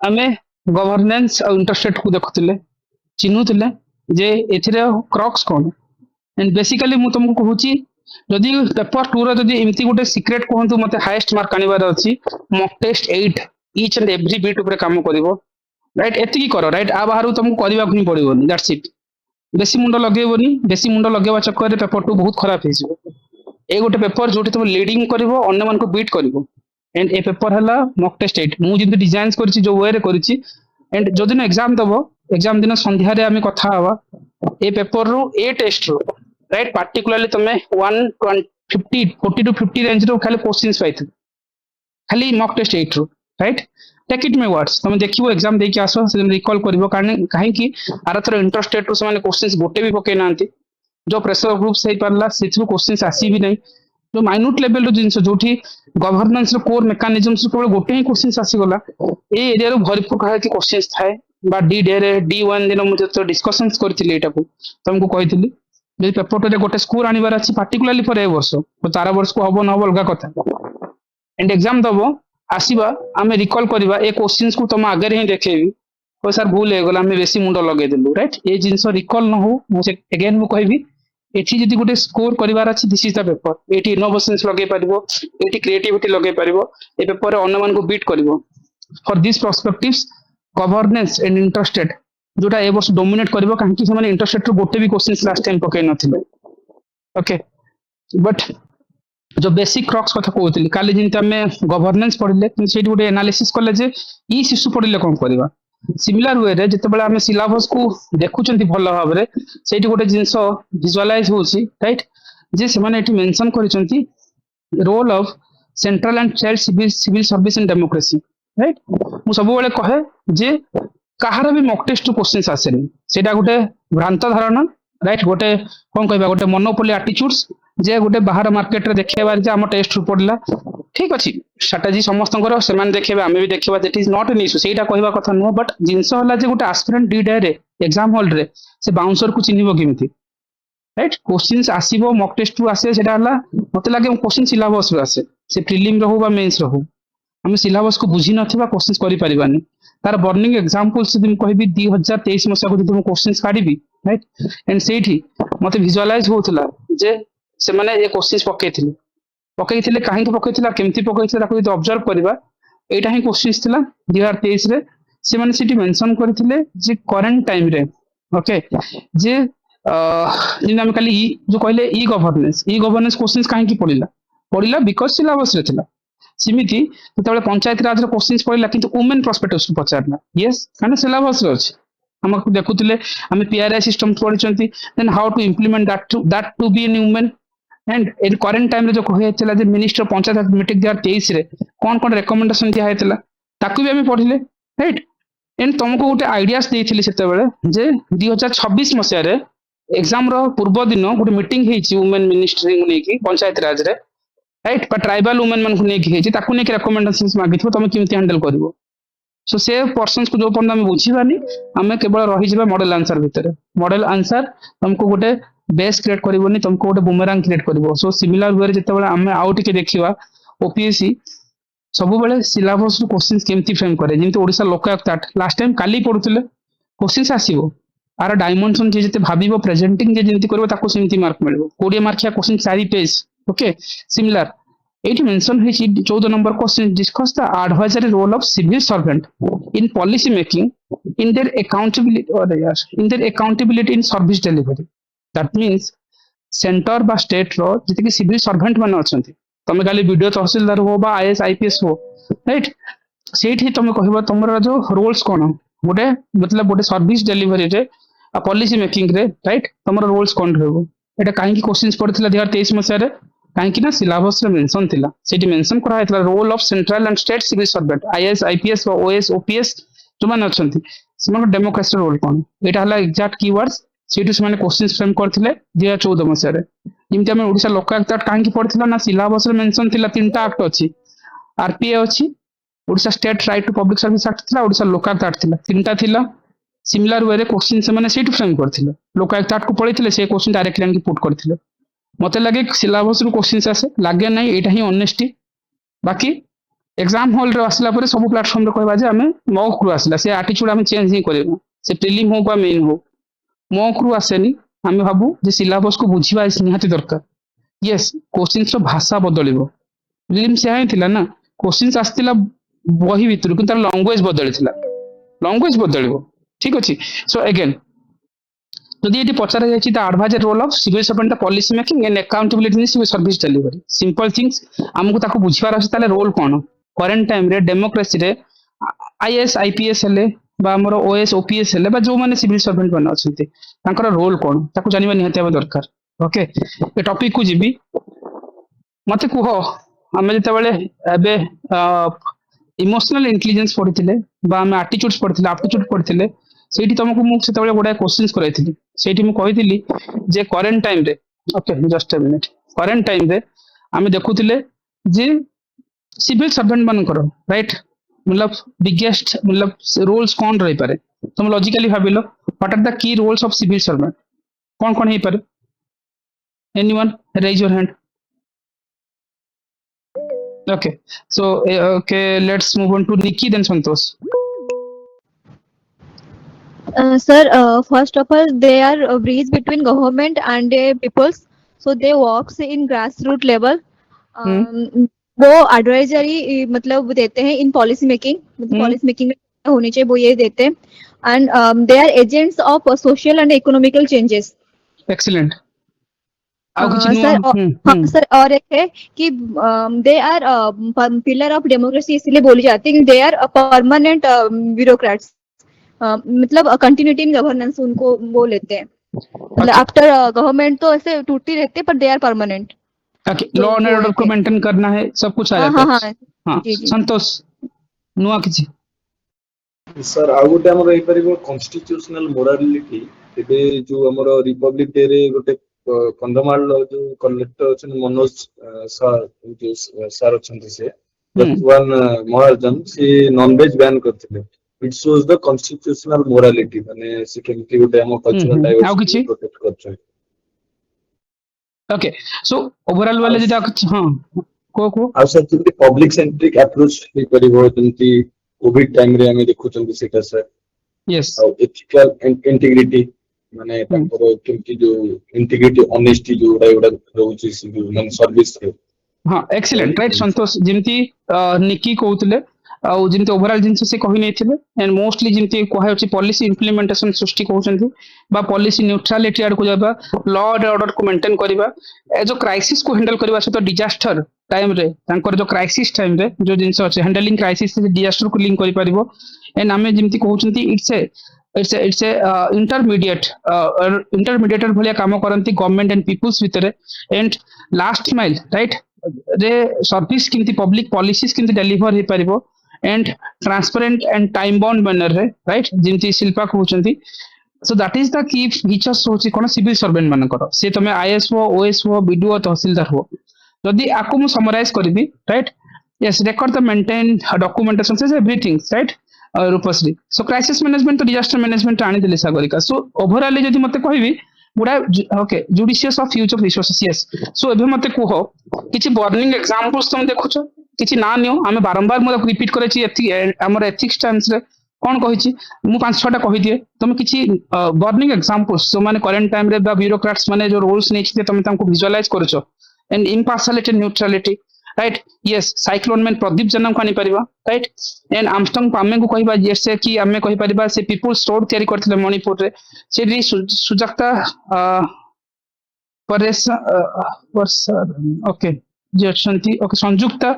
आमे गवर्नेंस और इंटरस्टेट को देखुले चिन्हुले जे एथिरे क्रक्स कौन एंड बेसिकली मु तुमको कहूची जदि पेपर 2 रो जदि एमती गोटे सीक्रेट कहंतु मते हाईएस्ट मार्क आनिबार अछि mock test 8 each and every bit ऊपर काम करिवो राइट एतिकी करो राइट आ बाहर तुमको करबा ही पड़िबोनी दैट्स इट बेसी मुंड लगेबोनी बेसी मुंड लगेबा चक्कर रे पेपर 2 बहुत खराब हेजिवो ए गोटे पेपर जोटी तुम लीडिंग करिवो अन्य मन को बीट करिवो एंड ए पेपर हला मॉक टेस्ट 8 मु जिंदे डिजाइन करछि जो वे रे करछि एंड जो दिन एग्जाम दबो एग्जाम दिन संध्या रे आमी कथा हवा ए पेपर रो ए टेस्ट रो राइट पार्टिकुलरली तमे 150 40 टू 50 रेंज रो खाली क्वेश्चंस पाइथि खाली मॉक टेस्ट 8 रो right take it my words तुम देखिवो एग्जाम देके आसो से रिकॉल करिवो कारण काहे कि आरथर इंटरेस्टेड रो से क्वेश्चंस गोटे भी पके नांती जो प्रेशर ग्रुप सही पारला सेथु क्वेश्चंस आसी भी नहीं जो माइन्यूट लेवल रो जिंस जोठी गवर्नेंस रो कोर मेकानिजम्स रो केवल गोटे ही क्वेश्चंस आसी गला ए एरिया रो भरपूर कहा कि क्वेश्चंस थाए बा डी डे रे D1 दिन मु जो डिस्कशंस करथिले एटा को तुमको कहिथिली जे पेपर रे गोटे स्कोर आनिबार अछि पार्टिकुलरली फॉर ए वर्ष तो तारा वर्ष को हबो न हबो अलगा कथा एंड एग्जाम दबो आसीबा आमे रिकॉल करबा ए क्वेश्चंस को तुम आगे ही देखेबी तो सर भूल हो गला आमे बेसी मुंड लगे देलु राइट ए जिंस रिकॉल न हो मु से अगेन मु कहबी एठी जदि गोटे स्कोर करिवार अछि दिस इज द पेपर एठी इनोवेशंस लगे परिबो एठी क्रिएटिविटी लगे परिबो ए पेपर रे अन्य मन को बीट करिवो for this perspectives governance and interested जोटा ए वर्ष डोमिनेट करिवो काहे कि से इंटरेस्टेड रो गोटे भी क्वेश्चंस लास्ट टाइम पके नथिले ओके बट जो बेसिक क्रक्स कथा कहउतली काली जिंत हमें गवर्नेंस पढ़िले कि सेठी गोटे एनालिसिस करले जे ई शिशु पढ़िले कोन करबा सिमिलर वे रे जते बेला हमें सिलेबस को देखुचंती भल भाव रे सेठी गोटे जिंस विजुअलाइज होची राइट जे से माने एठी मेंशन करिसंती role of central and state civil service in democracy right मु सब बेले कहे जे कहार भी मॉक टेस्ट क्वेश्चंस आसेनी सेटा गोटे भ्रांत धारणा राइट गोटे कोन कहबा गोटे मोनोपोली एटीट्यूड्स जे गोटे बाहर मार्केट रे देखेबार जे हम टेस्ट पड़ला ठीक अछि स्ट्रेटजी समस्त से देखेबे आमे भी देखबा that is not an issue सेटा कहबा कथा नो बट जिंस होला जे गोटे एस्पिरेंट डी डे रे एग्जाम हॉल रे से बाउंसर को चिन्हिबो केमिति राइट क्वेश्चंस आसीबो मॉक टेस्ट टू आसे सेटा होला मते लागे क्वेश्चन सिलेबस रो आसे से प्रीलिम रहू बा मेंस रहू हम सिलेबस को बुझी नथिबा क्वेश्चंस करि परिबानी तार बर्निंग एग्जांपल से तुम कहबी 2023 मसा को तुम क्वेश्चंस काढिबी राइट एंड सेठी मते विजुअलाइज होतला जे से माने ए क्वेश्चंस पकैथिले काहे पकैथिला केमती पकैथिला ताको ऑब्जर्व करबा एटा ही क्वेश्चंस थिला 2023 रे से माने सिटी मेंशन करथिले जे करंट टाइम रे ओके जे जिन हम खाली जो कहले ई गवर्नेंस क्वेश्चंस काहे की पड़िला बिकॉज़ सिलेबस रे थिला सिमिति ततबे पंचायत राज रे क्वेश्चंस पड़िला किंतु वुमेन पर्सपेक्टिव्स को पचारना यस माने सिलेबस रे अछि हमको देखुतिले हम पीआरआई सिस्टम पढिचंती then how to implement that to be in women and in current time रे जो कहैतला जे मिनिस्टर पंचायत मीटिंग 2023 रे कोन रिकमेंडेशन दिया हैतला ताकू भी हम पढिले राइट एंड तुमको गोटे आइडियास देथिले सेते बेले जे 2026 मसिया रे एग्जाम रो पूर्व दिन गोटे मीटिंग हेछि वुमेन मिनिस्ट्री को नेकी पंचायत राज रे राइट पर ट्राइबल वुमेन मन को नेकी हेछि ताकू नेकी रिकमेंडेशंस मागिथो तुम केमति हैंडल करबो सो से पर्सन्स को जो पर्यंत हम बुझीबानी हमें केवल रही जिबा मॉडल आंसर भीतर मॉडल आंसर तुमको गोटे बेस क्रिएट करबोनी तुमको गोटे बुमरांग क्रिएट करबो सो सिमिलर वे जते बेले हमें आउट के देखिबा ओपीएससी सब बेले सिलेबस रो क्वेश्चंस केमति फ्रेम करे जेंति ओडिसा लोकायुक्त लास्ट टाइम काली पढुतले क्वेश्चंस आसीबो आर डायमेंशन जे जते भाबिबो प्रेजेंटिंग जे जेंति करबो ताको सेमति मार्क मिलबो 20 मार्क या question 4 page okay similar at mention है 14 number question discuss the advisory role of civil servant in policy making in their accountability in service delivery that means centre बा state रो जते कि civil servant माने अछंती तमे खाली video तहसीलदार हो बा आईएएस आईपीएस हो राइट सेठी तमे कहबो तमरा जो रोल्स कोन गोटे मतलब गोटे सर्विस डिलीवरी रे आ पॉलिसी मेकिंग रे राइट तमरा रोल्स कोन रहबो एटा काहे कि क्वेश्चंस पड़थिला 2023 मसिया रे काहे कि ना सिलेबस रे मेंशन थिला सेठी मेंशन करा हैतला role of central and state civil servant IAS IPS व ओएस ओपीएस जो माने अछंती सेमान डेमोक्रेसी रोल कोन एटा हला एग्जैक्ट कीवर्ड्स सेठी से माने क्वेश्चंस फ्रेम करथिले 2014 मसिया रे जिमते हम ओडिसा लोकायुक्त काहे कि पड़थिला ना सिलेबस रे मेंशन थिला तीनटा एक्ट अछि आरपीए अछि Odisha state right to public service act थिला ओडिसा लोकायुक्त एक्ट थिला तीनटा थिला सिमिलर वे रे क्वेश्चन से माने सेठी फ्रेम करथिले लोकायुक्त एक्ट को पढिथिले से क्वेश्चन डायरेक्टली आनकी पुट करथिले मते लगे सिलेबस रो क्वेश्चंस आसे लगे नहीं एटा ही ऑनेस्टी बाकी एग्जाम हॉल रे आसला पर सब प्लेटफॉर्म रे कहबा जे हमें मॉक रू आसला से एटीट्यूड हमें चेंज ही करबो से प्रीलिम हो बा मेन हो मॉक रू आसेनी हमें भाबू जे सिलेबस को बुझिबा निहाती दरकार यस क्वेश्चंस रो भाषा बदलिबो प्रीलिम से ही थिला ना क्वेश्चंस आस्तिला बही भितर कि तार लैंग्वेज बदलिथिला लैंग्वेज बदलिबो ठीक अछि सो अगेन যদি এটি পচারা যাচ্ছে the adviser role of civil servant policy making and accountability in civil service delivery simple things ଆମକୁ ତାକୁ ବୁଝିବାର ଅଛି ତାହେଲେ ରୋଲ କ'ଣ କରେଣ୍ଟ ଟାଇମରେ ଡେମୋକ୍ରେସିରେ ଆଇଏଏସ୍ ଆଇପିଏସ୍ ହେଲେ ବା ଆମର ଓଏସ୍ ଓପିଏସ୍ ହେଲେ ବା ଯୋଉମାନେ ସିଭିଲ ସର୍ଭେଣ୍ଟ ମାନେ ଅଛନ୍ତି ତାଙ୍କର ରୋଲ କ'ଣ ତାକୁ ଜାଣିବା ନିହାତି ଭାବେ ଦରକାର ଓକେ ଏ ଟପିକକୁ ଯିବି ମତେ କୁହ ଆମେ ଯେତେବେଳେ ଏବେ ଇମୋସନାଲ ଇଣ୍ଟେଲିଜେନ୍ସ ପଢିଥିଲେ ବା ଆମେ ଆଟିଚ୍ୟୁଡ୍ସ ପଢିଥିଲେ ଆପ୍ଟିଚ୍ୟୁଡ୍ ପଢିଥିଲେ ସେଇଠି ତମକୁ ମୁଁ ସେତେବେଳେ ଗୁଡାଏ କ୍ୱେଶ୍ଚିନ୍ସ କରାଇଥିଲି ସେଇଠି ମୁଁ କହିଥିଲି ଯେ କରେଣ୍ଟ ଟାଇମରେ okay just a minute current ଟାଇମରେ ଆମେ ଦେଖୁଥିଲେ ଯେ ସିଭିଲ ସର୍ଭେଣ୍ଟ ମାନଙ୍କର ରାଇଟ୍ मतलब बिगेस्ट मतलब रोल्स कौन रही पारे तुम लॉजिकली भाबिलो what are the key roles of civil servant कौन कौन हे पारे anyone raise your hand okay so okay let's move on to Nikki then Santosh Sir, first of all, they are a bridge between government and peoples. So they works in grassroots level. वो advisory मतलब देते हैं in policy making policy making में होनी चाहिए वो ये देते हैं and they are agents of social and economical changes excellent sir sir और एक है कि they are pillar of democracy इसलिए बोली जाती है कि दे आर परमानेंट ब्यूरोक्रेट्स मतलब कंटिन्यूटी इन गवर्नेंस उनको वो लेते हैं मतलब आफ्टर गवर्नमेंट तो ऐसे टूटती रहती है पर they are permanent law and order को मेंटेन करना है सब कुछ आ जाता है हां संतोष नुआ किछि सर आ गोटे हमर एई परिबो कॉन्स्टिट्यूशनल मोरालिटी एबे जो हमर रिपब्लिक डे रे गोटे कंधमाल जो कलेक्टर अछन मनोज सर जो सर अछन से भगवान महाजन से नॉन वेज बैन करथिले it shows the constitutional morality माने से केमति गोटे हम कल्चरल डाइवर्सिटी प्रोटेक्ट करछन ओके सो ओवरऑल वाले जेटा हां को आ सर जति पब्लिक सेंट्रिक अप्रोच हे परिबो जंती कोविड टाइम रे हमें देखु चंदी सेटा सर यस एथिकल इंटीग्रिटी माने तंपर केमति जो इंटीग्रिटी ऑनेस्टी जो उडा रहउची सिविल सर्विस रे हां एक्सीलेंट राइट संतोष जेमति निकी कहउतले आ जेमति ओवरऑल जिंस से कहि नै थिले एंड मोस्टली जेमति कोहा होची पॉलिसी इंप्लीमेंटेशन सृष्टि कहउचंती बा पॉलिसी न्यूट्रलिटी आड़ को जाबा लॉ एंड ऑर्डर को मेंटेन करबा ए जो क्राइसिस को हैंडल करबा से तो डिजास्टर टाइम रे तांकर जो क्राइसिस टाइम रे जो जिंस अछि हैंडलिंग क्राइसिस से डिजास्टर को लिंक करि परिबो एंड आमे जेमति कहउचंती इट्स ए इंटरमीडिएटर भलिया काम करंती गवर्नमेंट एंड पीपल्स भितरे एंड लास्ट माइल राइट रे सर्विस किंती पब्लिक पॉलिसीज किंती डिलीवर हे परिबो and transparent and time bound manner रे राइट जेमति शिल्पा कहउचंती so that is the key features होची कोन सिविल सर्वेंट मानकर से तमे आईएएस हो ओएस हो बीडीओ तहसीलदार हो जदी आकु मु समराइज करबी right yes record the maintain documentation से everything right Rupashree so crisis management तो डिजास्टर मैनेजमेंट आनी देले सागरिका सो ओवरऑल जदी मते कहबी गुडा okay judicious of use of resources yes so एबे मते कहो किछि वार्निंग एग्जांपल्स तुम देखुछो किछि ना नियो आमे बारंबार मो रिपीट करे छी हमर एथिक्स टाइम्स रे कोन कहि छी मु 5-6टा कहि दिए तुम किछि वार्निंग एग्जांपल्स जो माने करेंट टाइम रे बा ब्यूरोक्रेट्स माने जो रोल्स नै छी तुम तांको विजुअलाइज करछो and impartiality neutrality right yes cyclone man Pradeep Jena कानी परिबा राइट एंड आमस्ट्रंग पामे को कहिबा यस से कि आमे कहि परिबा से पीपल स्टोर तयारी करथिले मणिपुर रे से सुजक्ता परेश परसर ओके जे अछंती okay Sanjukta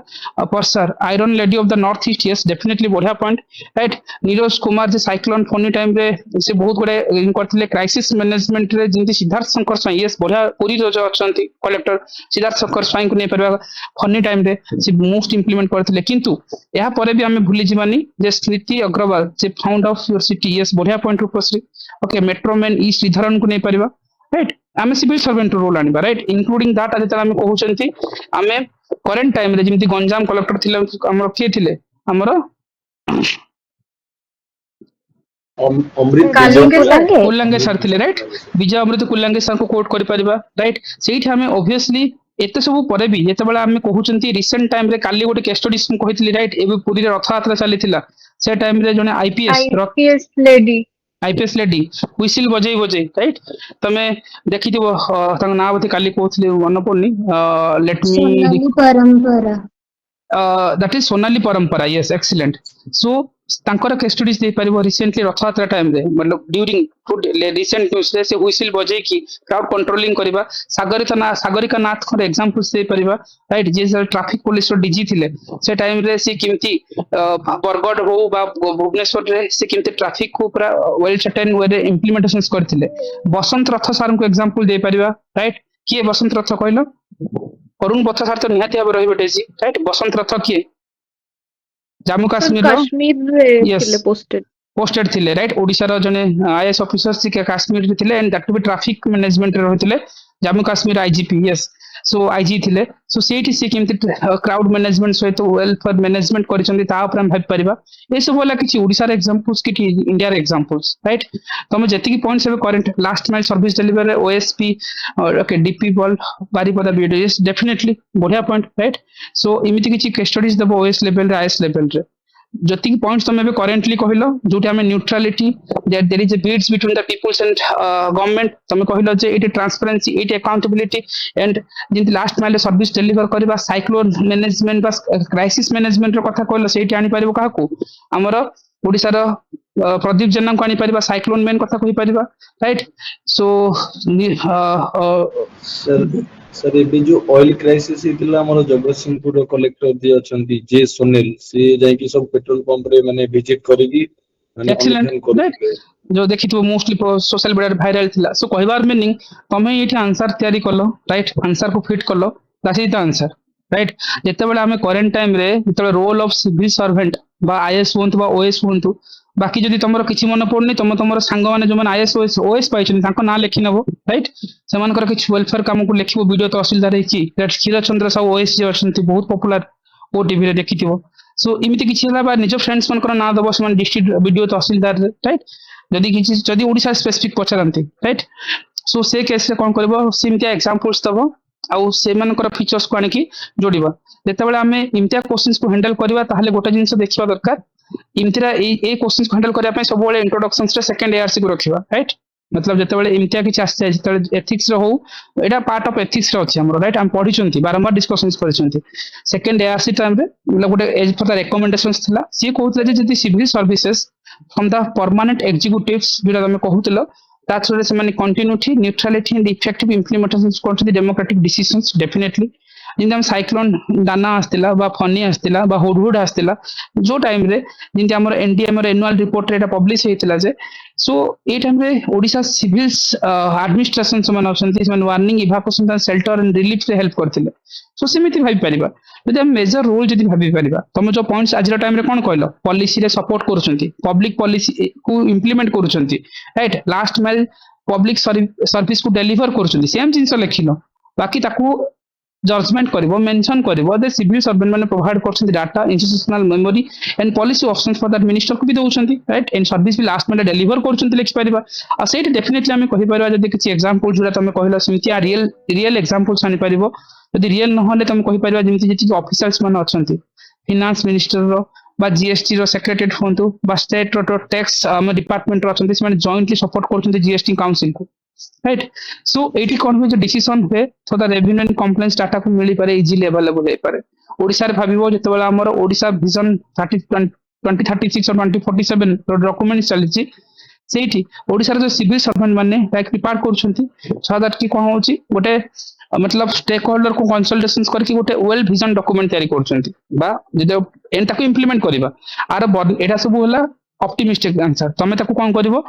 Parashar iron lady of the north east yes definitely बढ़िया पॉइंट राइट नीरज कुमार जे साइक्लोन फोनी टाइम रे से बहुत बड़े इन करथिले क्राइसिस मैनेजमेंट रे जिंती सिद्धार्थ शंकर स्वाई यस बढ़िया पूरी जो अछंती कलेक्टर सिद्धार्थ शंकर स्वाई को नै परबा फोनी टाइम रे से मोस्ट इंप्लीमेंट करथिले किंतु यहा परे भी हमें भूली जीवानी जे स्मृति अग्रवाल जे found of your city yes बढ़िया point Rupashree okay metroman E Sreedharan को नै परबा राइट आमे सिविल सर्वेंट रोल आनिबा राइट इंक्लूडिंग दैट आज आमे कहउचंती आमे करेंट टाइम रे जिमती गंजाम कलेक्टर थिले हमर के थिले हमर अमृत कुल्लांगे सर थिले राइट विजय अमृत कुल्लांगे सर को कोट करि परिबा राइट सेठी हमें ऑब्वियसली एते सब परे भी जेतेबेले आमे कहउचंती रिसेंट टाइम रे काली गोटे केस स्टडीज मु कहितली राइट एबे पुरी रे रथयात्रा चलीथिला से टाइम रे जने IPS lady. आईपीएस लेडी हुइसिल बजै बजै राइट तमे देखिथिबो तांग ना बते काली कहउथले मन पड़नी लेट मी सोनाली परंपरा that is सोनाली परंपरा yes excellent so तांकर केस स्टडीज दे परिबो रिसेंटली रथयात्रा टाइम रे मतलब ड्यूरिंग रिसेंट न्यूज रे से हुइसिल बजे की क्राउड कंट्रोलिंग करबा सागरिका नाथ को एग्जांपल्स दे परिबा राइट जे ट्रैफिक पुलिस रो डीजी थिले से टाइम रे से किमती बरगड हो बा भुवनेश्वर रे से किमती ट्रैफिक को पूरा वेल सेटन वे रे इंप्लीमेंटेशंस करथिले बसंत रथ सर को एग्जांपल दे परिबा राइट किए बसंत रथ कहलो अरुण बथा सर तो निहाती भाव रही बेटे राइट बसंत रथ किए जम्मू काश्मीर Yes. पोस्टेड थिले राइट ओडिशा रो जने आईएएस ऑफिसर सी के काश्मीर रे थिले एंड दैट बी ट्रैफिक मैनेजमेंट रे रहिथिले Jammu Kashmir IGP yes so IG थिले सो सेठी सी केमति क्राउड मैनेजमेंट सहित वेलफेयर मैनेजमेंट करिसंती ता ऊपर हम भाबि परिबा ए सब वाला किछि ओडिशा रे एग्जांपल्स किछि इंडिया रे एग्जांपल्स राइट तमे जति की पॉइंट्स है current last mile service delivery OSP okay DP बॉल बारीपदा वीडियो यस डेफिनेटली बढ़िया पॉइंट राइट सो इमिति किछि केस स्टडीज दबो ओएस लेवल रे आईएस लेवल रे जति की पॉइंट्स तमे करेंटली कहलो जोटी हमें neutrality that there is a bridge between the peoples and government तमे कहलो जे it transparency it accountability and जिंति लास्ट माइल सर्विस डिलीवर करबा साइक्लोन मैनेजमेंट बा क्राइसिस मैनेजमेंट रो कथा कहलो सेठी आनी परिबो काकू हमर ओडिसा रो प्रदीप जेना को आनी परिबा साइक्लोन मैन कथा कहि परिबा राइट सो सर एबे जो ऑयल क्राइसिस हितला हमर जगतसिंहपुर कलेक्टर जे अछंती जे सोनेल से जाई कि सब पेट्रोल पंप रे माने विजिट करिकी माने Excellent, अनुध्यान करथिले जो देखिथिबो मोस्टली सोशल मीडिया रे वायरल थिला सो कहबार मीनिंग तमे एठी आंसर तयारी करलो राइट आंसर को फिट करलो that is the answer right जेतेबेले हमें करंट टाइम रे जेतेबेले रोल ऑफ सिविल सर्वेंट बा आईएएस होंतु बा ओएस होंतु बाकी जदि तमरो किछि मन पड़नी तमरो सांग माने जो माने आईएएस ओएस पाइछन तांको ना लेखि नबो राइट सेमानकर किछि वेलफेयर काम को लेखिबो वीडियो तहसीलदार हेछि दैट क्षीर चंद्र साहू ओएस जे अछंती बहुत पॉपुलर ओ टीवी रे देखिथिबो सो इमिति किछि हला बा निज फ्रेंड्स मनकर ना दबो समान डिस्ट्रिक्ट वीडियो तहसीलदार राइट जदि ओडिसा स्पेसिफिक पचारंती राइट सो से केस रे कोन करबो सिमतिया एग्जांपल्स दबो आउ सेमानकर फीचर्स को आनिकी जोड़िबा जेतेबेले हमें इमतिया क्वेश्चंस को हैंडल करबा ताहले गोटा जिंस देखिबा दरकार इमतिरा ए क्वेश्चंस को हैंडल करबा पय सब बेले इंट्रोडक्शंस रे सेकंड एआरसी को रखिबा राइट मतलब जेतेबेले इमतिया किछ आसे जेतेबेले एथिक्स रो हो एटा पार्ट ऑफ एथिक्स रो अछि हमरो राइट हम पढिचंती बारंबार डिस्कशंस करिसंती सेकंड एआरसी टाइम रे मतलब गोटे एज फॉर द रिकमेंडेशंस थिला सी कहउतले जे जति civil services from the permanent executives बिरा हम कहउतलो that through ସେମାନେ continuity neutrality and effective implementations କରୁଛନ୍ତି democratic decisions definitely जिंदा हम साइक्लोन दाना आस्तिला बा फनी आस्तिला बा हुडहुड आस्तिला जो टाइम रे जिंदा हमर एनडीएम रे एनुअल रिपोर्ट रे एटा पब्लिश हेतिला जे सो ए टाइम रे ओडिशा सिविल्स एडमिनिस्ट्रेशन समान अछंती समान warning evacuation and shelter and relief रे हेल्प करथिले सो सेमिति भाबी परिबा जदि हम मेजर रोल जदि भाबी परिबा तमे जो पॉइंट्स आज टाइम रे कोन कहलो पॉलिसी रे सपोर्ट करूछंती पब्लिक पॉलिसी को इंप्लीमेंट करूछंती right last mile public service को डिलीवर करूछंती सेम जिंस लिखिलो बाकी ताकू जजमेंट करिवो मेंशन करिवो द सिविल सर्वेंट माने प्रोवाइड करछंती data institutional memory and policy options for that minister को भी दउछंती राइट एंड सर्विस भी लास्ट में डिलीवर करछंती लिखि परिबा आ सेट डेफिनेटली हमें कहि परिबा जदि किछि एग्जांपल जुरा तमे कहला समिति आ रियल एग्जांपल्स आनि परिबो जदि रियल न होले तमे कहि परिबा जेमिति जेति ऑफिसर्स माने अछंती फाइनेंस मिनिस्टर रो बा जीएसटी रो सेक्रेटरीट होंतु बा स्टेट रो टैक्स डिपार्टमेंट रो अछंती माने जॉइंटली सपोर्ट करछंती जीएसटी काउंसिल को राइट सो एटी कोन हो जो डिसीजन हुए so the revenue and complaints data को मिली पारे इजीली अवेलेबल हे पारे ओडिसा रे भाबिबो जेतेबेला हमर ओडिसा विजन 2036 और 2047 रो डॉक्यूमेंट चलिछि सेठी ओडिसा रे जो सिविल सर्वेंट माने लाइक प्रिपेयर करछंती सो दैट की कोन होछि गोटे मतलब स्टेक होल्डर को कंसल्टेशंस करके गोटे वेल विजन डॉक्यूमेंट तयारी करछंती बा जदि एन ताको इंप्लीमेंट करबा आर एटा सब होला ऑप्टिमिस्टिक आंसर तमे ताको कोन करबो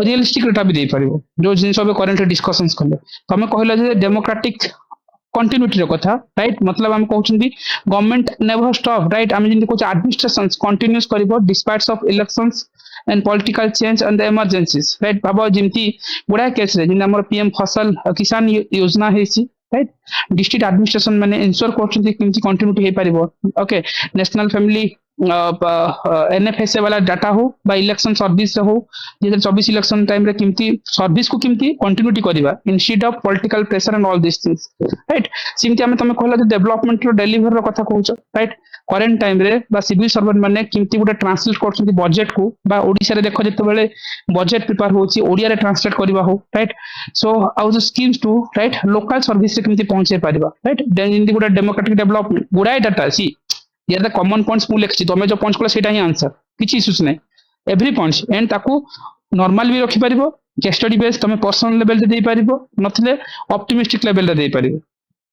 रियलिस्टिक डाटा भी दे परिबो जो जिंस अब करंट डिस्कशंस करले तमे कहला जे डेमोक्रेटिक कंटिन्यूटी रो कथा राइट मतलब हम कहउछंती गवर्नमेंट नेवर स्टॉप राइट हम जिंदि कोच एडमिनिस्ट्रेशंस कंटिन्यूस करबो despites of elections and political change and the emergencies right बाबा जिंति गुडा केस रे जिंदा हमर पीएम फसल किसान योजना हेछि राइट डिस्ट्रिक्ट एडमिनिस्ट्रेशन माने इंश्योर करछंती किंति कंटिन्यूटी हे परिबो ओके नेशनल फैमिली एनएफएसए वाला डाटा हो बा इलेक्शन सर्विस हो 2024 इलेक्शन टाइम रे किमती सर्विस को किमती कंटिन्यूटी करबा instead of political pressure and all this things right सिमती हमें तुम कहला डेवलपमेंट रो डेलीवर रो कथा कहूछ राइट करेंट टाइम रे बा सिविल सर्वेंट माने किमती गुटे ट्रांसलेट करछंती बजेट को बा ओडिसा रे देखो जते बेले बजेट प्रिपेयर होची ओडिया रे ट्रांसलेट करबा हो राइट सो आउ the schemes to right local service रे किमती पहुंचे पारिबा राइट देन गुटे डेमोक्रेटिक डेवलपमेंट गुडाई डाटा सी यार द कॉमन पॉइंट्स मु लिखछि तमे जो पॉइंट्स कला सेटा ही आंसर किछि इश्यूज नै एवरी पॉइंट्स एंड ताकू नॉर्मल भी रखि परिबो केस स्टडी बेस तमे पर्सनल लेवल रे देई परिबो नथिले ऑप्टिमिस्टिक लेवल रे देई परिबो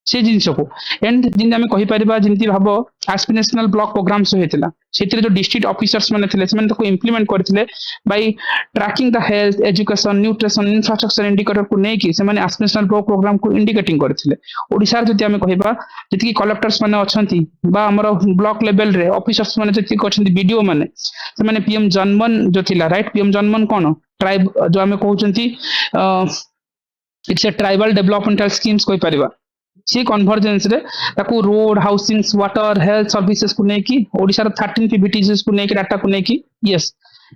से जिनस को एंड जिन आमे कहि परिबा जिंती भाबो एस्पिरेशनल ब्लॉक प्रोग्राम्स होइतिला सेतिर जो डिस्ट्रिक्ट ऑफिसर्स माने थिले सेमाने ताको इंप्लीमेंट करथिले by tracking the health education nutrition infrastructure indicator को नै कि सेमाने एस्पिरेशनल ब्लॉक प्रोग्राम को इंडिकेटिंग करथिले ओडिसा रे जति आमे कहिबा जति कि कलेक्टर्स माने अछंती बा हमर ब्लॉक लेवल रे ऑफिसर्स माने जति कि अछंती बीडीओ माने सेमाने पीएम जनमन जो थिला राइट पीएम जनमन कोन ट्राइब जो आमे कहउचंती it's a tribal developmental schemes कोइ परिबा सी कन्वर्जेंस रे ताकू road housings water health services को नेकी ओडिसा रो 13 पीबीटीज को नेकी डाटा को नेकी यस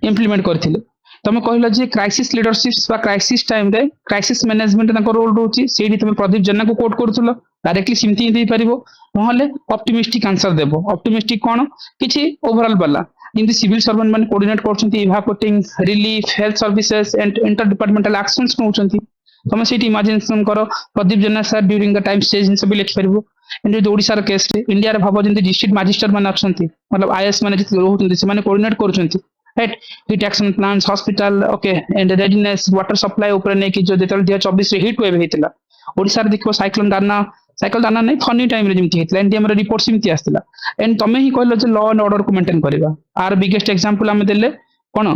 इंप्लीमेंट करथिले तमे कहला जे क्राइसिस लीडरशिप्स बा क्राइसिस टाइम रे क्राइसिस मैनेजमेंट ताको रोल रहउची सेडी तमे प्रदीप जेना को कोट करथुलो डायरेक्टली सिमती देई परिबो नहले ऑप्टिमिस्टिक आंसर देबो ऑप्टिमिस्टिक कोन किछि ओवरऑल वाला जिंती सिविल सर्वेंट माने कोऑर्डिनेट करछंती इवापोर्टिंग relief health services and inter departmental actions नउछंती तमे सेठी इमेजिनेशन करो Pradeep Jena sir during the time stage इन सब लिख परिबो एंड जो ओडिसा रो केस रे इंडिया रे भाबो जिंती डिस्ट्रिक्ट मैजिस्ट्रेट माने अछंती मतलब आईएएस माने जित रहउछंती से माने कोऑर्डिनेट करछंती right heat action plans hospital okay and readiness water supply ऊपर ने कि जो जेतल 2024 रे हिट वेव हेतिला ओडिसा रे देखो साइक्लोन दाना नहीं फनी टाइम रे जिमती हेतिला एंड हमर रिपोर्ट सिमती आस्तिला एंड तमे ही कहलो जे लॉ एंड ऑर्डर को मेंटेन करबा आर बिगेस्ट एग्जांपल हमें देले कोन